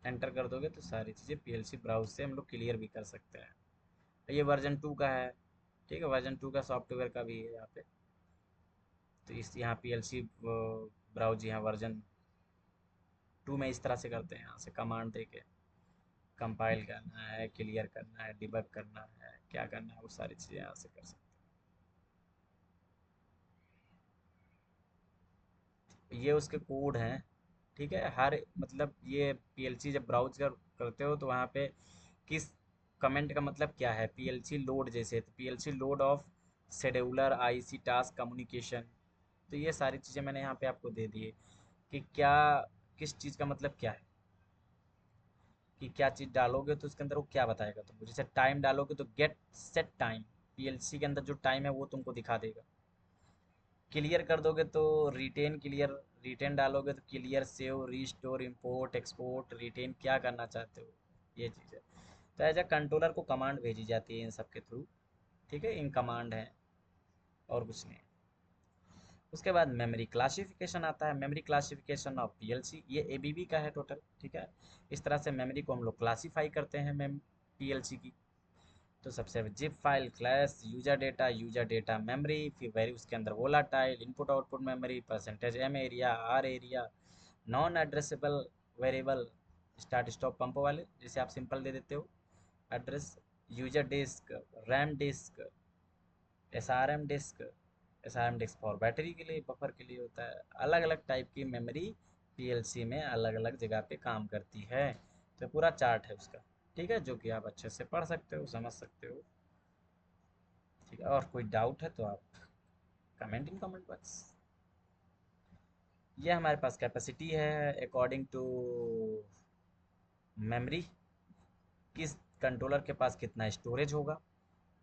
एंटर कर दोगे तो सारी चीज़ें पीएलसी ब्राउज से हम लोग क्लियर भी कर सकते हैं। ये वर्जन 2 का है, ठीक है, वर्जन 2 का सॉफ्टवेयर का भी है यहाँ पे। तो इस यहाँ पीएलसी ब्राउज यहाँ वर्जन 2 में इस तरह से करते हैं, यहाँ से कमांड दे के कंपाइल करना है, क्लियर करना है, डिबग करना है, क्या करना है वो सारी चीज़ें यहाँ से कर सकते हैं। ये उसके कोड हैं, ठीक है। हर मतलब ये पीएलसी जब ब्राउज करते हो तो वहाँ पे किस कमेंट का मतलब क्या है, पीएलसी लोड जैसे, तो PLC load of scheduler IC task communication. तो ये सारी चीज़ें मैंने यहाँ पे आपको दे दी है कि क्या किस चीज़ का मतलब क्या है, कि क्या चीज़ डालोगे तो उसके अंदर वो क्या बताएगा तुमको। जैसे टाइम डालोगे तो गेट सेट टाइम, पीएलसी के अंदर जो टाइम है वो तुमको दिखा देगा। क्लियर कर दोगे तो रिटेन क्लियर, रिटेन डालोगे तो clear save restore import export retain क्या करना चाहते हो, ये चीज़ है। तो एज अ कंट्रोलर को कमांड भेजी जाती है इन सब के थ्रू, ठीक है, इन कमांड है और कुछ नहीं। उसके बाद मेमोरी क्लासिफिकेशन आता है, मेमोरी क्लासिफिकेशन ऑफ पीएलसी, ये एबीबी का है टोटल, ठीक है। इस तरह से मेमोरी को हम लोग क्लासीफाई करते हैं मेम पीएलसी की। तो सबसे zip file class, user data memory, फिर वैरी उसके अंदर volatile input output memory, percentage M area R area, non addressable variable, start stop pump वाले जैसे आप सिंपल दे देते हो address, user disk, RAM disk, SRM disk, SRM disk for battery के लिए, बफर के लिए होता है। अलग अलग टाइप की मेमोरी पीएलसी में अलग अलग जगह पे काम करती है। तो पूरा चार्ट है उसका, ठीक है, जो कि आप अच्छे से पढ़ सकते हो, समझ सकते हो, ठीक है। और कोई डाउट है तो आप कमेंट इन कमेंट बॉक्स। ये हमारे पास कैपेसिटी है अकॉर्डिंग टू मेमोरी, किस कंट्रोलर के पास कितना स्टोरेज होगा,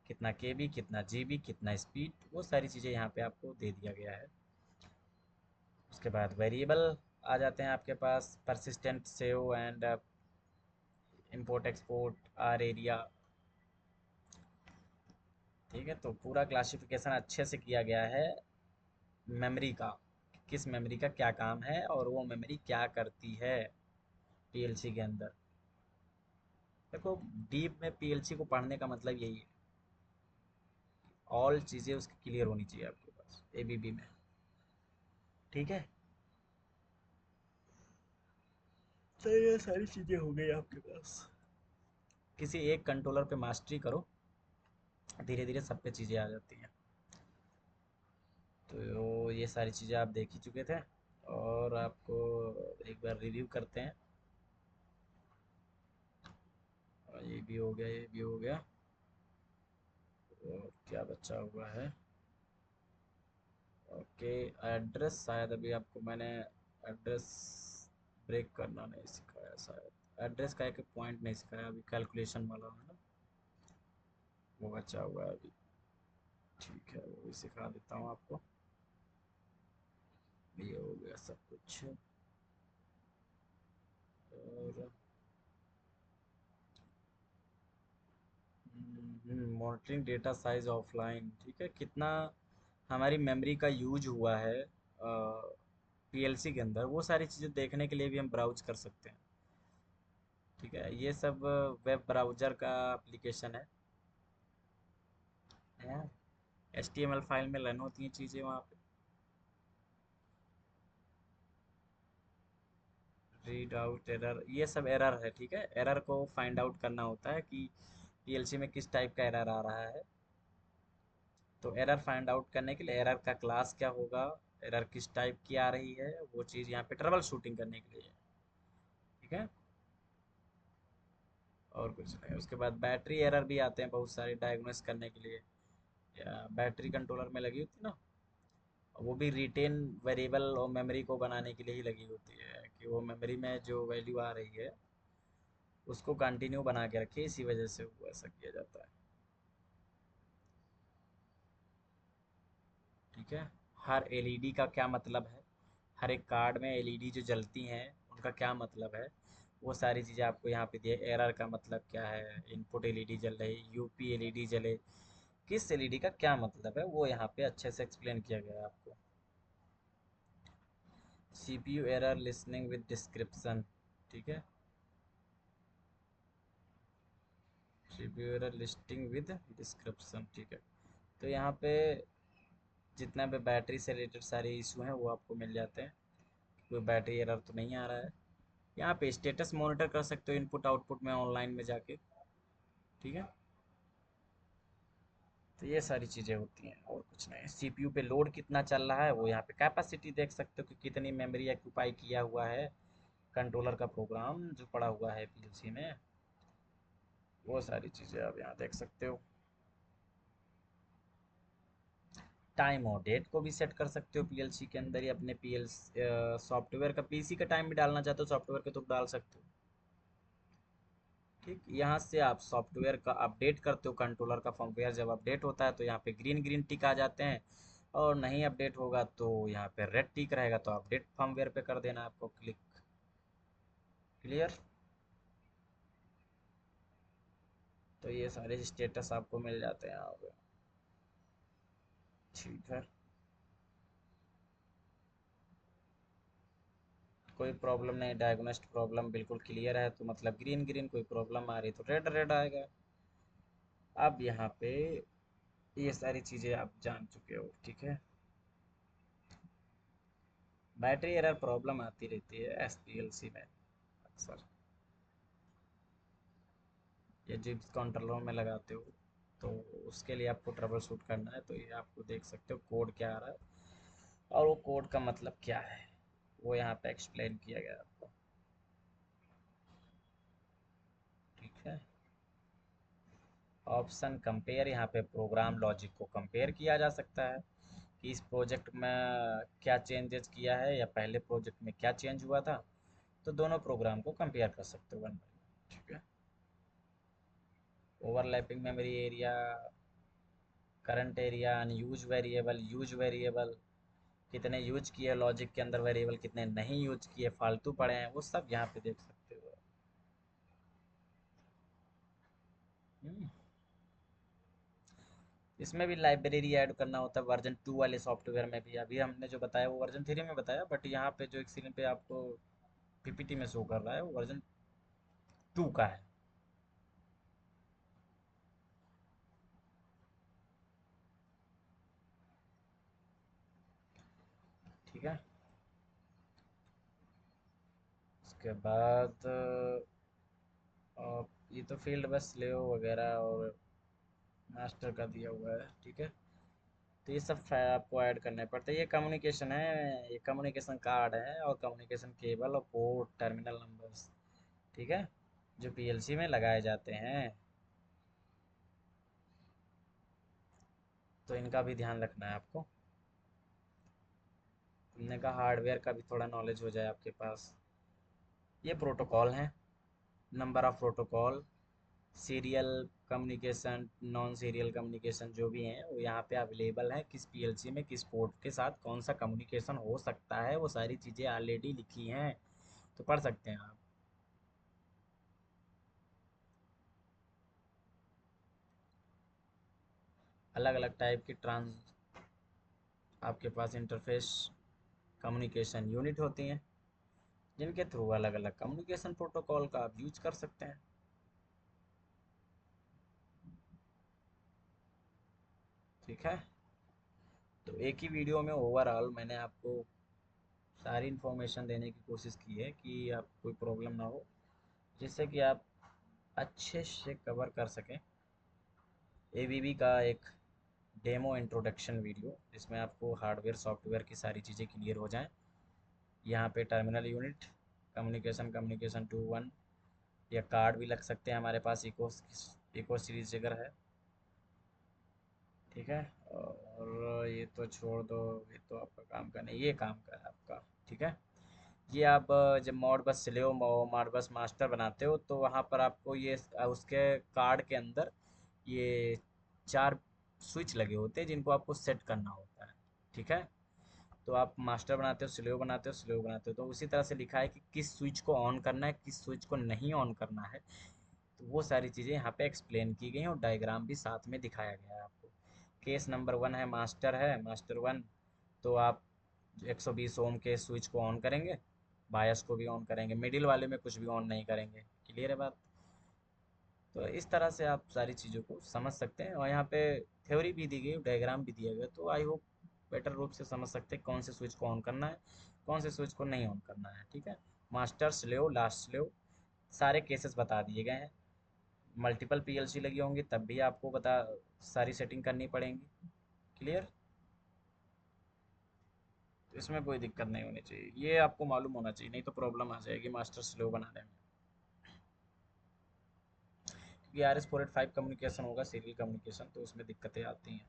कितना केबी, कितना जीबी, कितना स्पीड, वो सारी चीज़ें यहाँ पे आपको दे दिया गया है। उसके बाद वेरिएबल आ जाते हैं आपके पास, persistent save and import export R area, ठीक है। तो पूरा क्लासिफिकेशन अच्छे से किया गया है मेमोरी का, किस मेमोरी का क्या काम है और वो मेमोरी क्या करती है पीएलसी के अंदर। देखो डीप में पीएलसी को पढ़ने का मतलब यही है, ऑल चीज़ें उसकी क्लियर होनी चाहिए आपके पास एबीबी में, ठीक है। तो ये सारी चीज़ें हो गई आपके पास। किसी एक कंट्रोलर पे मास्टरी करो, धीरे धीरे सब पे चीज़ें आ जाती हैं। तो ये सारी चीज़ें आप देख ही चुके थे, और आपको एक बार रिव्यू करते हैं। और ये भी हो गया, ये भी हो गया, और क्या बचा हुआ है, ओके। एड्रेस शायद अभी आपको मैंने एड्रेस ब्रेक करना नहीं सिखाया, शायद एड्रेस का एक पॉइंट नहीं सिखाया अभी, कैलकुलेशन वाला है ना, वो बचा हुआ है अभी, ठीक है, वो भी सिखा देता हूँ आपको। ये हो गया सब कुछ, और मॉनिटरिंग डेटा साइज ऑफलाइन, ठीक है, कितना हमारी मेमोरी का यूज हुआ है पीएलसी के अंदर, वो सारी चीज़ें देखने के लिए भी हम ब्राउज कर सकते हैं, ठीक है। ये सब वेब ब्राउज़र का एप्लीकेशन है, एचटीएमएल फाइल में रन होती हैं चीज़ें वहाँ पे। रीड आउट एरर, ये सब एरर है, ठीक है। एरर को फाइंड आउट करना होता है कि पीएलसी में किस टाइप का एरर आ रहा है। तो एरर फाइंड आउट करने के लिए एरर का क्लास क्या होगा, एरर किस टाइप की आ रही है, वो चीज़ यहाँ पे ट्रबल शूटिंग करने के लिए है, ठीक है। और कुछ नहीं। उसके बाद बैटरी एरर भी आते हैं बहुत सारे डायग्नोस करने के लिए, या बैटरी कंट्रोलर में लगी होती है ना, वो भी रिटेन वेरिएबल और मेमोरी को बनाने के लिए ही लगी होती है, कि वो मेमोरी में जो वैल्यू आ रही है उसको कंटिन्यू बना के रखे, इसी वजह से वो ऐसा किया जाता है, ठीक है। हर एलईडी का क्या मतलब है, हर एक कार्ड में एलईडी जो जलती हैं उनका क्या मतलब है, वो सारी चीज़ें आपको यहाँ पे दिए। एरर का मतलब क्या है, इनपुट एलईडी जल रही, यूपी एलईडी जले, किस एलईडी का क्या मतलब है, वो यहाँ पे अच्छे से एक्सप्लेन किया गया है आपको। CPU error listening with description, ठीक है, CPU error listing with description, ठीक है। तो यहाँ पे जितना भी बैटरी से रिलेटेड सारे इशू हैं वो आपको मिल जाते हैं, कोई बैटरी एरर तो नहीं आ रहा है। यहाँ पे स्टेटस मॉनिटर कर सकते हो इनपुट आउटपुट में ऑनलाइन में जाके, ठीक है। तो ये सारी चीज़ें होती हैं और कुछ नहीं। सीपीयू पे लोड कितना चल रहा है वो यहाँ पे कैपेसिटी देख सकते हो कि कितनी मेमोरी ऑक्यूपाई किया हुआ है, कंट्रोलर का प्रोग्राम जो पड़ा हुआ है पीएलसी में, वो सारी चीज़ें आप यहाँ देख सकते हो। टाइम और डेट को भी सेट कर सकते हो पीएलसी के अंदर ही, अपने पीएल सॉफ्टवेयर का पीसी का टाइम भी डालना चाहते हो सॉफ्टवेयर के तो डाल सकते हो। ठीक, यहाँ से आप सॉफ्टवेयर का अपडेट करते हो, कंट्रोलर का फर्मवेयर जब अपडेट होता है तो यहाँ पे ग्रीन ग्रीन टिक आ जाते हैं, और नहीं अपडेट होगा तो यहाँ पे रेड टिक रहेगा, तो अपडेट फर्मवेयर पे कर देना आपको क्लिक। क्लियर? तो ये सारे स्टेटस आपको मिल जाते हैं यहाँ पे। ठीक है, कोई प्रॉब्लम नहीं, डायग्नोस्ट प्रॉब्लम बिल्कुल क्लियर है, तो मतलब ग्रीन ग्रीन, कोई प्रॉब्लम आ रही तो रेड रेड आएगा। अब यहाँ पे ये सारी चीज़ें आप जान चुके हो। ठीक है, बैटरी एरर प्रॉब्लम आती रहती है एसपीएलसी में अक्सर, ये जिस कंट्रोलर में लगाते हो तो उसके लिए आपको ट्रबल शूट करना है, तो ये आपको देख सकते हो कोड क्या आ रहा है और वो कोड का मतलब क्या है, वो यहाँ पे एक्सप्लेन किया गया है आपको। ठीक है, ऑप्शन कंपेयर, यहाँ पे प्रोग्राम लॉजिक को कंपेयर किया जा सकता है कि इस प्रोजेक्ट में क्या चेंजेस किया है या पहले प्रोजेक्ट में क्या चेंज हुआ था, तो दोनों प्रोग्राम को कंपेयर कर सकते हो वन बाय वन। ठीक है, overlapping memory area, current area, unused variable, use variable, कितने यूज किए लॉजिक के अंदर वेरिएबल, कितने नहीं यूज किए फालतू पड़े हैं, वो सब यहाँ पे देख सकते हो। हम्म, इसमें भी लाइब्रेरी ऐड करना होता है वर्जन 2 वाले सॉफ्टवेयर में भी, अभी हमने जो बताया वो वर्जन 3 में बताया, बट यहाँ पे जो स्क्रीन पे आपको पीपीटी में शो कर रहा है वो वर्जन 2 का है। ठीक है, उसके बाद ये तो फील्ड बस लेओ वगैरह और मास्टर का दिया हुआ है। ठीक है, तो ये सब आपको ऐड करने पड़ते हैं, ये कम्युनिकेशन है, ये कम्युनिकेशन कार्ड है और कम्युनिकेशन केबल और पोर्ट टर्मिनल नंबर्स। ठीक है, जो पीएलसी में लगाए जाते हैं, तो इनका भी ध्यान रखना है आपको। हमने कहा हार्डवेयर का भी थोड़ा नॉलेज हो जाए आपके पास। ये प्रोटोकॉल हैं, number of protocol, serial communication, non serial communication जो भी हैं वो यहाँ पे अवेलेबल है, किस पीएलसी में किस पोर्ट के साथ कौन सा कम्युनिकेशन हो सकता है, वो सारी चीज़ें ऑलरेडी लिखी हैं, तो पढ़ सकते हैं आप। अलग अलग टाइप की ट्रांस आपके पास इंटरफेस कम्युनिकेशन यूनिट होती हैं, जिनके थ्रू अलग अलग कम्युनिकेशन प्रोटोकॉल का आप यूज कर सकते हैं। ठीक है, तो एक ही वीडियो में ओवरऑल मैंने आपको सारी इन्फॉर्मेशन देने की कोशिश की है कि आप कोई प्रॉब्लम ना हो, जिससे कि आप अच्छे से कवर कर सकें एबीबी का एक डेमो इंट्रोडक्शन वीडियो, जिसमें आपको हार्डवेयर सॉफ्टवेयर की सारी चीज़ें क्लियर हो जाएं। यहाँ पे टर्मिनल यूनिट, कम्युनिकेशन, कम्युनिकेशन 2.1, या कार्ड भी लग सकते हैं, हमारे पास इको इको सीरीज जिगर है। ठीक है, और ये तो छोड़ दो, ये तो आपका काम का नहीं, ये काम का है आपका। ठीक है, ये आप जब मॉड बस सिले हो, मॉड बस मास्टर बनाते हो, तो वहाँ पर आपको ये उसके कार्ड के अंदर ये 4 स्विच लगे होते हैं जिनको आपको सेट करना होता है। ठीक है, तो आप मास्टर बनाते हो, स्लेव बनाते हो, स्लेव बनाते हो, तो उसी तरह से लिखा है कि किस स्विच को ऑन करना है, किस स्विच को नहीं ऑन करना है, तो वो सारी चीज़ें यहाँ पे एक्सप्लेन की गई हैं और डायग्राम भी साथ में दिखाया गया है आपको। केस नंबर 1 है, मास्टर 1, तो आप 120 ओम के स्विच को ऑन करेंगे, बायस को भी ऑन करेंगे, मिडिल वाले में कुछ भी ऑन नहीं करेंगे। क्लियर है बात? तो इस तरह से आप सारी चीज़ों को समझ सकते हैं, और यहाँ पे थ्योरी भी दी गई, डायग्राम भी दिया गया, तो आई होप बेटर रूप से समझ सकते हैं कौन से स्विच को ऑन करना है, कौन से स्विच को नहीं ऑन करना है। ठीक है, मास्टर स्लेव, लास्ट स्लेव, सारे केसेस बता दिए गए हैं। मल्टीपल पीएलसी लगी होंगी तब भी आपको बता सारी सेटिंग करनी पड़ेंगी। क्लियर? इसमें कोई दिक्कत नहीं होनी चाहिए, ये आपको मालूम होना चाहिए, नहीं तो प्रॉब्लम आ जाएगी मास्टर स्लो बनाने में। क्योंकि RS-485 कम्युनिकेशन होगा, सीरियल कम्युनिकेशन, तो उसमें दिक्कतें आती हैं।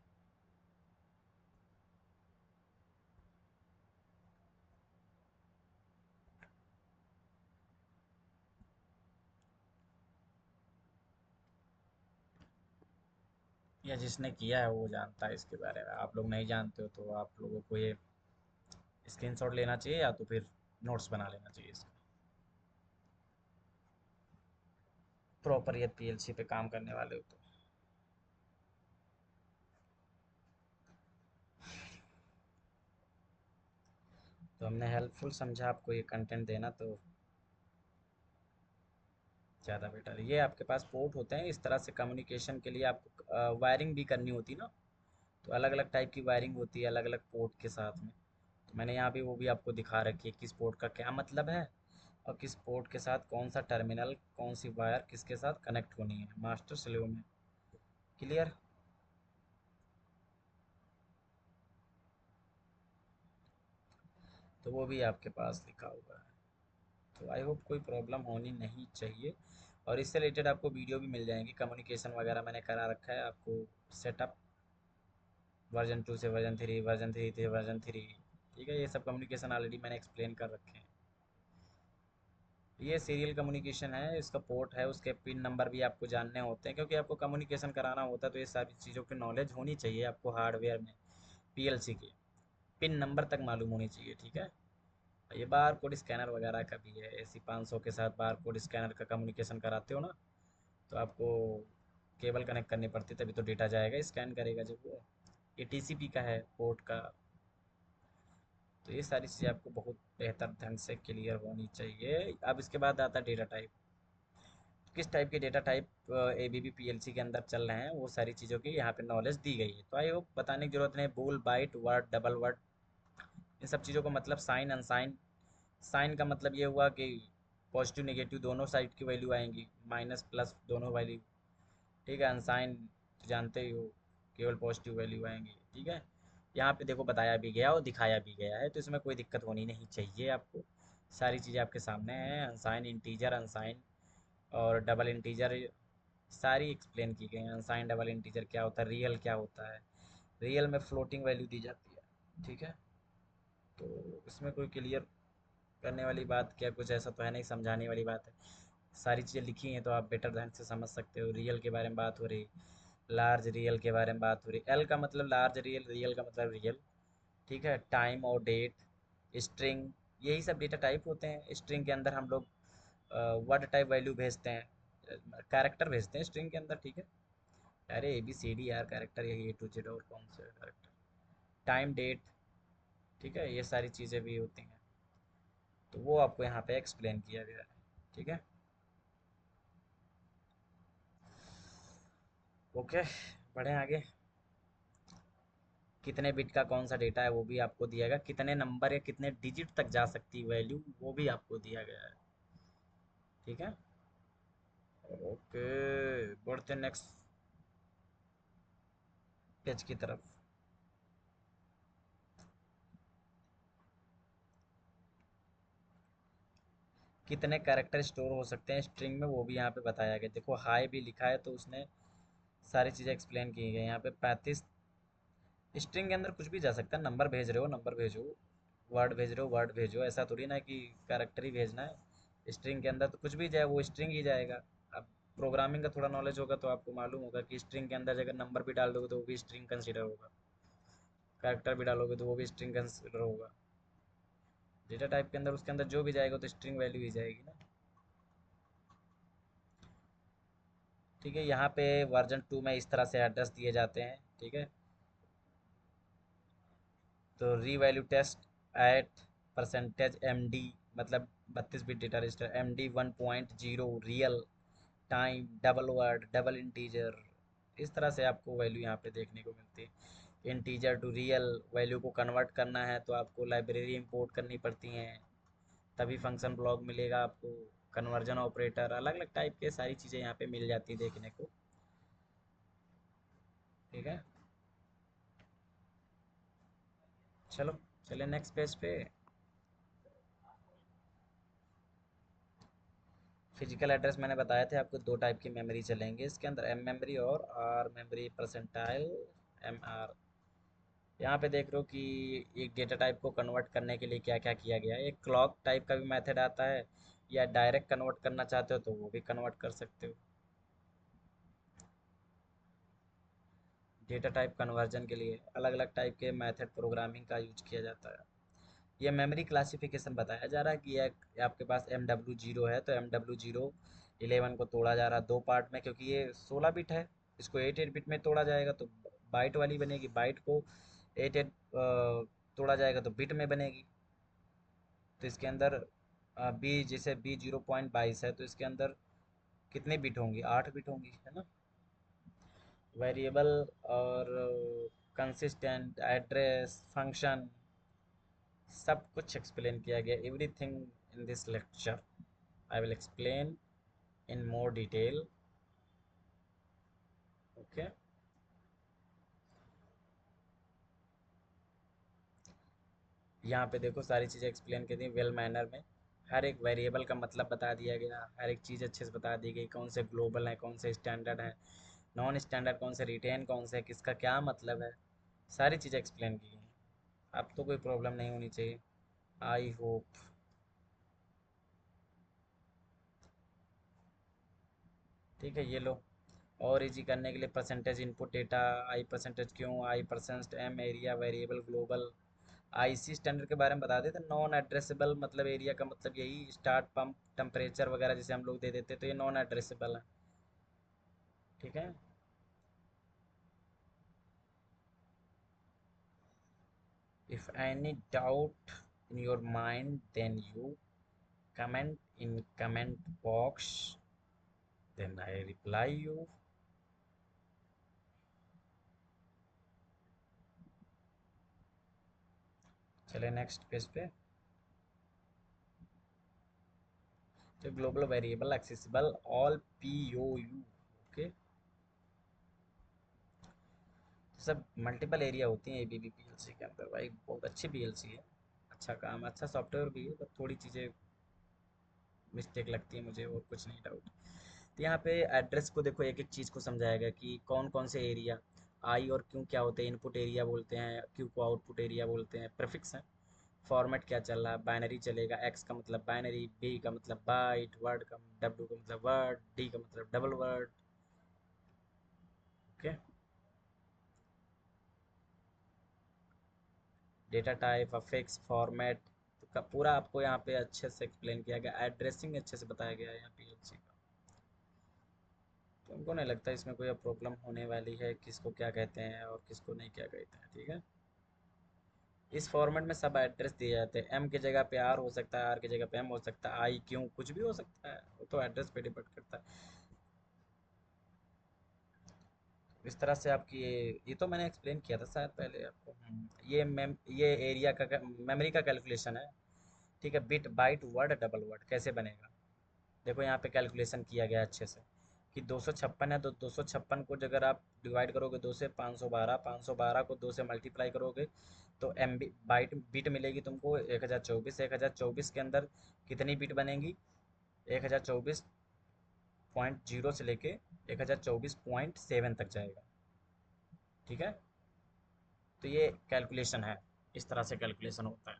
या जिसने किया है वो जानता है इसके बारे में, आप लोग नहीं जानते हो तो आप लोगों को ये स्क्रीनशॉट लेना चाहिए या तो फिर नोट्स बना लेना चाहिए इसका। प्रॉपर ये PLC पे काम करने वाले हो तो हमने हेल्पफुल समझा आपको ये कंटेंट देना, तो ज़्यादा बेटर। ये आपके पास पोर्ट होते हैं, इस तरह से कम्युनिकेशन के लिए आपको वायरिंग भी करनी होती ना, तो अलग अलग टाइप की वायरिंग होती है अलग अलग पोर्ट के साथ में। तो मैंने यहाँ पे वो भी आपको दिखा रखी है किस पोर्ट का क्या मतलब है, और किस पोर्ट के साथ कौन सा टर्मिनल कौन सी वायर किसके साथ कनेक्ट होनी है मास्टर स्लेव में। क्लियर। तो वो भी आपके पास लिखा हुआ है, तो आई होप कोई प्रॉब्लम होनी नहीं चाहिए। और इससे रिलेटेड आपको वीडियो भी मिल जाएंगी, कम्युनिकेशन वगैरह मैंने करा रखा है आपको सेटअप, वर्जन 2 से वर्जन 3, वर्जन 3 से वर्जन 3। ठीक है, ये सब कम्युनिकेशन ऑलरेडी मैंने एक्सप्लेन कर रखे हैं। ये सीरियल कम्युनिकेशन है, इसका पोर्ट है, उसके पिन नंबर भी आपको जानने होते हैं, क्योंकि आपको कम्युनिकेशन कराना होता है तो ये सारी चीज़ों की नॉलेज होनी चाहिए आपको हार्डवेयर में। PLC के पिन नंबर तक मालूम होनी चाहिए। ठीक है। ये बार कोड स्कैनर वगैरह का भी है, AC-500 के साथ बार कोड स्कैनर का कम्युनिकेशन कराते हो ना, तो आपको केबल कनेक्ट करनी पड़ती है, तभी तो डेटा जाएगा, स्कैन करेगा जब वो। ये TCP का है पोर्ट का। तो ये सारी चीज़ें आपको बहुत बेहतर ढंग से क्लियर होनी चाहिए। अब इसके बाद आता है डेटा टाइप, किस टाइप के डेटा टाइप ABB PLC के अंदर चल रहे हैं, वो सारी चीज़ों की यहाँ पे नॉलेज दी गई है। तो आई होप बताने की जरूरत नहीं, बोल बाइट वर्ड डबल वर्ड, इन सब चीज़ों का मतलब साइन अनसाइन। साइन का मतलब ये हुआ कि पॉजिटिव नेगेटिव दोनों साइड की वैल्यू आएंगी, माइनस प्लस दोनों वैल्यू। ठीक है। अनसाइन तो जानते ही हो, केवल पॉजिटिव वैल्यू आएंगी। ठीक है। यहाँ पे देखो बताया भी गया और दिखाया भी गया है, तो इसमें कोई दिक्कत होनी नहीं चाहिए आपको। सारी चीज़ें आपके सामने हैं, अनसाइन इंटीजर अनसाइन और डबल इंटीजर सारी एक्सप्लेन की गई हैं। अनसाइन डबल इंटीजर क्या होता है, रियल क्या होता है, रियल में फ्लोटिंग वैल्यू दी जाती है। ठीक है। तो इसमें कोई क्लियर करने वाली बात क्या कुछ ऐसा तो है नहीं, समझाने वाली बात है। सारी चीज़ें लिखी हैं तो आप बेटर ढंग से समझ सकते हो। रियल के बारे में बात हो रही, लार्ज रियल के बारे में बात हो रही, एल का मतलब लार्ज रियल, रियल का मतलब रियल। ठीक है। टाइम और डेट, स्ट्रिंग, यही सब डेटा टाइप होते हैं। स्ट्रिंग के अंदर हम लोग वर्ड टाइप वैल्यू भेजते हैं, कैरेक्टर भेजते हैं स्ट्रिंग के अंदर। ठीक है। अरे ABCD यार, कैरेक्टर यही A to Z और कौन से कैरेक्टर। टाइम डेट, ठीक है, ये सारी चीज़ें भी होती हैं, तो वो आपको यहाँ पे एक्सप्लेन किया गया है। ठीक है। ओके, बढ़ें आगे। कितने बिट का कौन सा डेटा है वो भी आपको दिया गया, कितने नंबर या कितने डिजिट तक जा सकती है वैल्यू वो भी आपको दिया गया है। ठीक है। ओके, बढ़ते नेक्स्ट पेज की तरफ। कितने कैरेक्टर स्टोर हो सकते हैं स्ट्रिंग में वो भी यहाँ पे बताया गया। देखो हाई भी लिखा है तो उसने सारी चीज़ें एक्सप्लेन की गई यहाँ पे। 35 स्ट्रिंग के अंदर कुछ भी जा सकता है, नंबर भेज रहे हो नंबर भेजो, वर्ड भेज रहे हो वर्ड भेजो, ऐसा थोड़ी ना कि कैरेक्टर ही भेजना है। स्ट्रिंग के अंदर तो कुछ भी जाए वो स्ट्रिंग ही जाएगा। अब प्रोग्रामिंग का थोड़ा नॉलेज होगा तो आपको मालूम होगा कि स्ट्रिंग के अंदर अगर नंबर भी डाल दोगे तो वो भी स्ट्रिंग कंसीडर होगा, कैरेक्टर भी डालोगे तो वो भी स्ट्रिंग कंसीडर होगा। डेटा टाइप के अंदर उसके अंदर जो भी जाएगा तो स्ट्रिंग वैल्यू ही जाएगी ना। ठीक है। यहाँ पे वर्जन 2 में इस तरह से एड्रेस दिए जाते हैं। ठीक है। तो री वैल्यू टेस्ट एट %MD, मतलब 32 bit data register, MD 1.0 real time double word double integer, इस तरह से आपको वैल्यू यहाँ पे देखने को मिलती है। इंटीजर टू रियल वैल्यू को कन्वर्ट करना है तो आपको लाइब्रेरी इंपोर्ट करनी पड़ती हैं, तभी फंक्शन ब्लॉक मिलेगा आपको। कन्वर्जन ऑपरेटर अलग अलग टाइप के सारी चीज़ें यहाँ पे मिल जाती है देखने को। ठीक है। चलो चलिए नेक्स्ट पेज पे। फिजिकल एड्रेस मैंने बताया थे आपको, दो टाइप की मेमोरी चलेंगे इसके अंदर, एम मेमोरी और R memory, percentile, M R. यहाँ पे देख रहे हो कि एक डेटा टाइप को कन्वर्ट करने के लिए क्या क्या किया गया है। एक क्लॉक टाइप का भी मेथड आता है, या डायरेक्ट कन्वर्ट करना चाहते हो तो वो भी कन्वर्ट कर सकते हो। डेटा टाइप कन्वर्जन के लिए अलग अलग टाइप के मेथड प्रोग्रामिंग का यूज किया जाता है। ये मेमोरी क्लासिफिकेशन बताया जा रहा है कि ये आपके पास M W0 है, तो M W0 11 को तोड़ा जा रहा है दो पार्ट में, क्योंकि ये 16 बिट है। इसको 8 बिट में तोड़ा जाएगा तो बाइट वाली बनेगी, बाइट को 8 तोड़ा जाएगा तो बिट में बनेगी। तो इसके अंदर बी, जैसे B 0.22 है तो इसके अंदर कितने बिट होंगी, 8 बिट होंगी, है ना। वेरिएबल और कंसिस्टेंट एड्रेस फंक्शन सब कुछ एक्सप्लेन किया गया, everything in this lecture I will explain in more detail. Okay, यहाँ पे देखो सारी चीज़ें एक्सप्लेन कर दी वेल मैनर में। हर एक वेरिएबल का मतलब बता दिया गया, हर एक चीज़ अच्छे से बता दी गई, कौन से ग्लोबल है, कौन से स्टैंडर्ड है, नॉन स्टैंडर्ड कौन से, रिटेन कौन से, किसका क्या मतलब है, सारी चीज़ें एक्सप्लेन की गई। अब तो कोई प्रॉब्लम नहीं होनी चाहिए, आई होप। ठीक है, ये लो। और इजी करने के लिए percentage input data, I percentage क्यों, I percent M area variable global. IEC standard के बारे में बता देते, नॉन एड्रेसेबल मतलब एरिया का मतलब यही, स्टार्ट पंप टेम्परेचर वगैरह जैसे हम लोग दे देते तो ये नॉन एड्रेसेबल है। ठीक है। If any doubt in your mind then you comment in comment box, then I reply you. चले नेक्स्ट पेज पे। तो global variable accessible all POU। Okay, सब मल्टीपल एरिया होती हैं ABB PLC के अंदर। भाई बहुत अच्छी PLC है, अच्छा काम, अच्छा सॉफ्टवेयर भी है, बस थोड़ी चीज़ें मिस्टेक लगती है मुझे, और कुछ नहीं, डाउट। तो यहाँ पे एड्रेस को देखो, एक एक चीज़ को समझाएगा कि कौन कौन से एरिया, आई और क्यू क्या होते हैं, इनपुट एरिया बोलते हैं, क्यू को आउटपुट एरिया बोलते हैं, प्रीफिक्स है। फॉर्मेट क्या चल रहा है, बाइनरी चलेगा, एक्स का मतलब बाइनरी, बी का मतलब बाइट, वर्ड का, डब्ल्यू का मतलब वर्ड, डी का मतलब double word. Okay, data type, affix, format का पूरा आपको यहाँ पे अच्छे से एक्सप्लेन किया गया, एड्रेसिंग अच्छे से बताया गया है यहाँ PLC का। तो उनको नहीं लगता इसमें कोई प्रॉब्लम होने वाली है, किसको क्या कहते हैं और किसको नहीं क्या कहते हैं। ठीक है, इस फॉर्मेट में सब एड्रेस दिए जाते हैं, एम की जगह पे आर हो सकता है, आर की जगह पे एम हो सकता है, आई क्यों कुछ भी हो सकता है, वो तो एड्रेस पे डिपेंड करता है। इस तरह से आपकी ये तो मैंने एक्सप्लेन किया था शायद पहले आपको। ये एरिया का मेमोरी का कैलकुलेशन है। ठीक है, bit byte word double word कैसे बनेगा, देखो यहाँ पे कैलकुलेशन किया गया अच्छे से कि 256 है तो 256 को अगर आप डिवाइड करोगे 2 से, 512, 512 को 2 से मल्टीप्लाई करोगे तो एम बी बाइट बिट मिलेगी तुमको 1024। 1024 के अंदर कितनी बिट बनेंगी, 1024.0 से लेके 1024.7 तक जाएगा। ठीक है, तो ये कैलकुलेशन है, इस तरह से कैलकुलेशन होता है।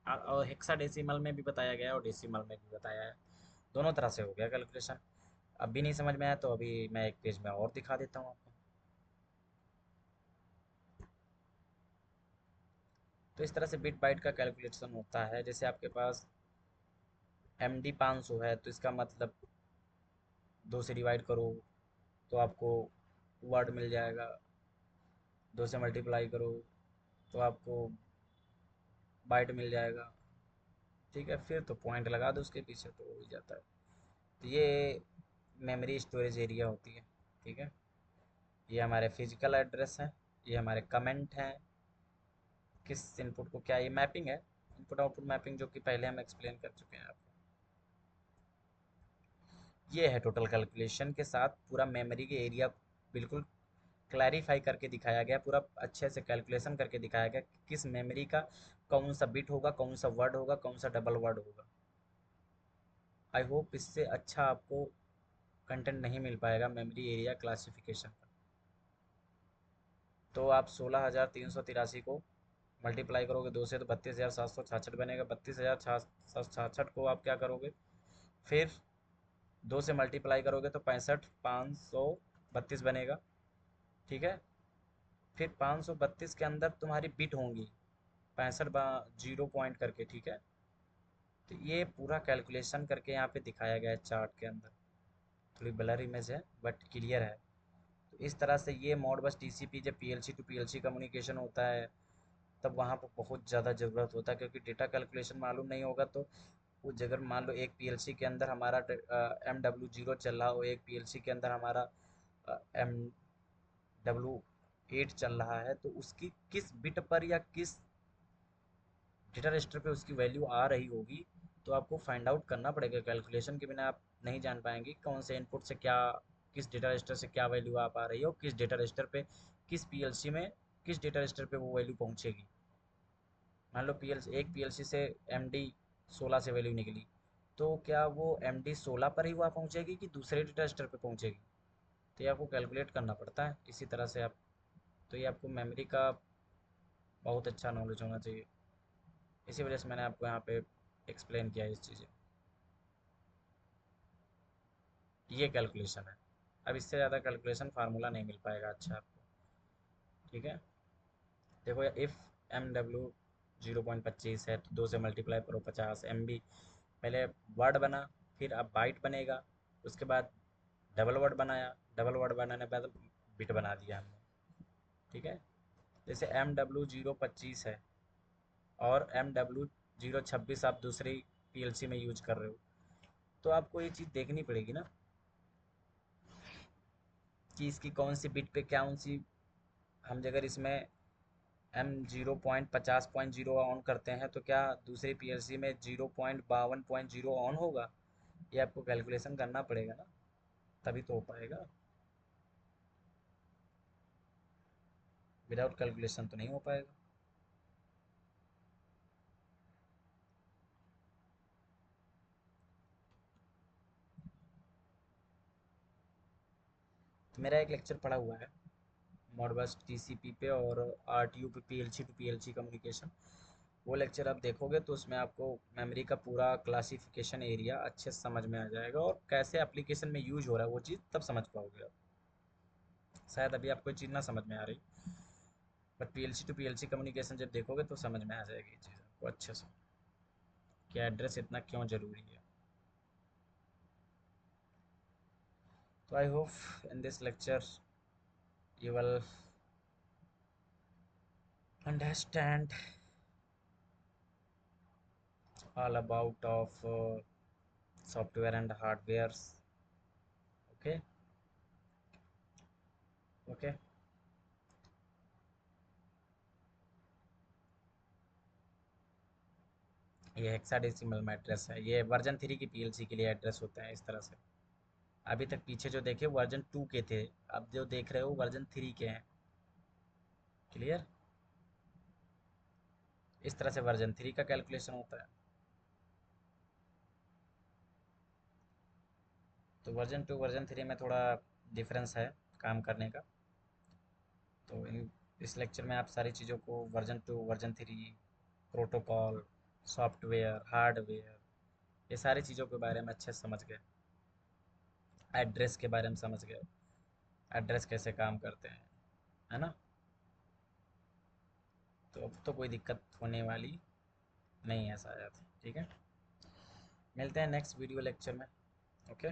और हेक्साडेसिमल में भी बताया गया है और डेसिमल में भी बताया है, दोनों तरह से हो गया कैलकुलेशन। अब भी नहीं समझ में आया तो अभी मैं एक पेज में और दिखा देता हूँ आपको। तो इस तरह से बिट बाइट का कैलकुलेशन होता है। जैसे आपके पास MD 500 है तो इसका मतलब 2 से डिवाइड करो तो आपको वर्ड मिल जाएगा, 2 से मल्टीप्लाई करो तो आपको बाइट मिल जाएगा। ठीक है, फिर तो पॉइंट लगा दो उसके पीछे तो हो ही जाता है। तो ये मेमोरी स्टोरेज एरिया होती है। ठीक है, ये हमारे फिजिकल एड्रेस हैं, ये हमारे कमेंट हैं, किस इनपुट को क्या, ये मैपिंग है, इनपुट आउटपुट मैपिंग, जो कि पहले हम एक्सप्लेन कर चुके हैं आपको। ये है टोटल कैलकुलेशन के साथ पूरा मेमोरी के एरिया बिल्कुल क्लैरिफाई करके दिखाया गया, पूरा अच्छे से कैलकुलेशन करके दिखाया गया कि किस मेमोरी का कौन सा बिट होगा, कौन सा वर्ड होगा, कौन सा डबल वर्ड होगा। आई होप इससे अच्छा आपको कंटेंट नहीं मिल पाएगा मेमोरी एरिया क्लासिफिकेशन का। तो आप 16,383 को मल्टीप्लाई करोगे 2 से तो 32,766 बनेगा। 32,766 को आप क्या करोगे, फिर 2 से मल्टीप्लाई करोगे तो 65,532 बनेगा। ठीक है, फिर 532 के अंदर तुम्हारी बिट होंगी 65 जीरो पॉइंट करके। ठीक है, तो ये पूरा कैलकुलेशन करके यहाँ पे दिखाया गया है चार्ट के अंदर। थोड़ी ब्लर इमेज है बट क्लियर है। तो इस तरह से ये मॉडबस टीसीपी जब पीएलसी टू पीएलसी कम्युनिकेशन होता है तब वहाँ पर बहुत ज़्यादा ज़रूरत होता है, क्योंकि डेटा कैलकुलेशन मालूम नहीं होगा तो वो जगह मान लो एक पीएलसी के अंदर हमारा MW0 चल रहा हो, एक पीएलसी के अंदर हमारा MW8 चल रहा है, तो उसकी किस बिट पर या किस डेटा रजिस्टर पे उसकी वैल्यू आ रही होगी, तो आपको फाइंड आउट करना पड़ेगा। कैलकुलेशन के बिना आप नहीं जान पाएंगे कौन से इनपुट से क्या, किस डेटा रजिस्टर से क्या वैल्यू आ पा रही है और किस डेटा रजिस्टर पे, किस पीएलसी में किस डेटा रजिस्टर पे वो वैल्यू पहुंचेगी। मान लो एक पीएलसी से MD16 से वैल्यू निकली, तो क्या वो MD16 पर ही वहाँ पहुंचेगी कि दूसरे डेटा रजिस्टर पे पहुंचेगी, तो ये आपको कैलकुलेट करना पड़ता है इसी तरह से आप। तो ये आपको मेमोरी का बहुत अच्छा नॉलेज होना चाहिए, इसी वजह से मैंने आपको यहाँ पे एक्सप्लेन किया इस चीज़ें। ये कैलकुलेशन है, अब इससे ज़्यादा कैलकुलेशन फार्मूला नहीं मिल पाएगा अच्छा आपको। ठीक है, देखो इफ़ MW0.25 है तो 2 से मल्टीप्लाई करो 50 MB। पहले वर्ड बना, फिर अब बाइट बनेगा, उसके बाद डबल वर्ड बनाया, डबल वर्ड बनाने के बाद बिट बना दिया हमने। ठीक है, जैसे MW025 है और MW026 आप दूसरी पीएलसी में यूज कर रहे हो, तो आपको ये चीज़ देखनी पड़ेगी ना कि इसकी कौन सी बिट पे क्या कौन सी, हम अगर इसमें M0.50.0 ऑन करते हैं तो क्या दूसरी पीएलसी में 0.52.0 ऑन होगा, ये आपको कैलकुलेशन करना पड़ेगा ना, तभी तो हो पाएगा। विदाउट कैलकुलेशन तो नहीं हो पाएगा। तो मेरा एक लेक्चर पड़ा हुआ है मॉडबस टीसीपी पे और आरटीयू पे, पीएलसी टू पीएलसी कम्युनिकेशन। वो लेक्चर आप देखोगे तो उसमें आपको मेमोरी का पूरा क्लासिफिकेशन एरिया अच्छे से समझ में आ जाएगा और कैसे एप्लीकेशन में यूज हो रहा है वो चीज़ तब समझ पाओगे आप। शायद अभी आपको ये चीज़ ना समझ में आ रही, but PLC to PLC communication जब देखोगे तो समझ में आ जाएगी ये चीज़ आपको अच्छे से कि एड्रेस इतना क्यों ज़रूरी है। तो I hope in this lecture you will understand all about of software and hardwares. Okay, okay. ये हेक्साडेसिमल में एड्रेस है, ये वर्जन 3 की पीएलसी के लिए एड्रेस होता है इस तरह से। अभी तक पीछे जो देखे वर्जन 2 के थे, अब जो देख रहे हो वर्जन 3 के हैं। क्लियर, इस तरह से वर्जन 3 का कैलकुलेशन होता है। तो वर्जन 2 वर्जन 3 में थोड़ा डिफरेंस है काम करने का। तो इस लेक्चर में आप सारी चीज़ों को version 2 version 3 protocol, software, hardware, ये सारी चीज़ों के बारे में अच्छे से समझ गए। एड्रेस के बारे में समझ गए, एड्रेस कैसे काम करते हैं, है ना। तो अब तो कोई दिक्कत होने वाली नहीं है शायद। ठीक है, मिलते हैं नेक्स्ट वीडियो लेक्चर में। Okay,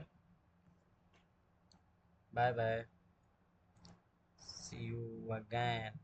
bye bye, see you again.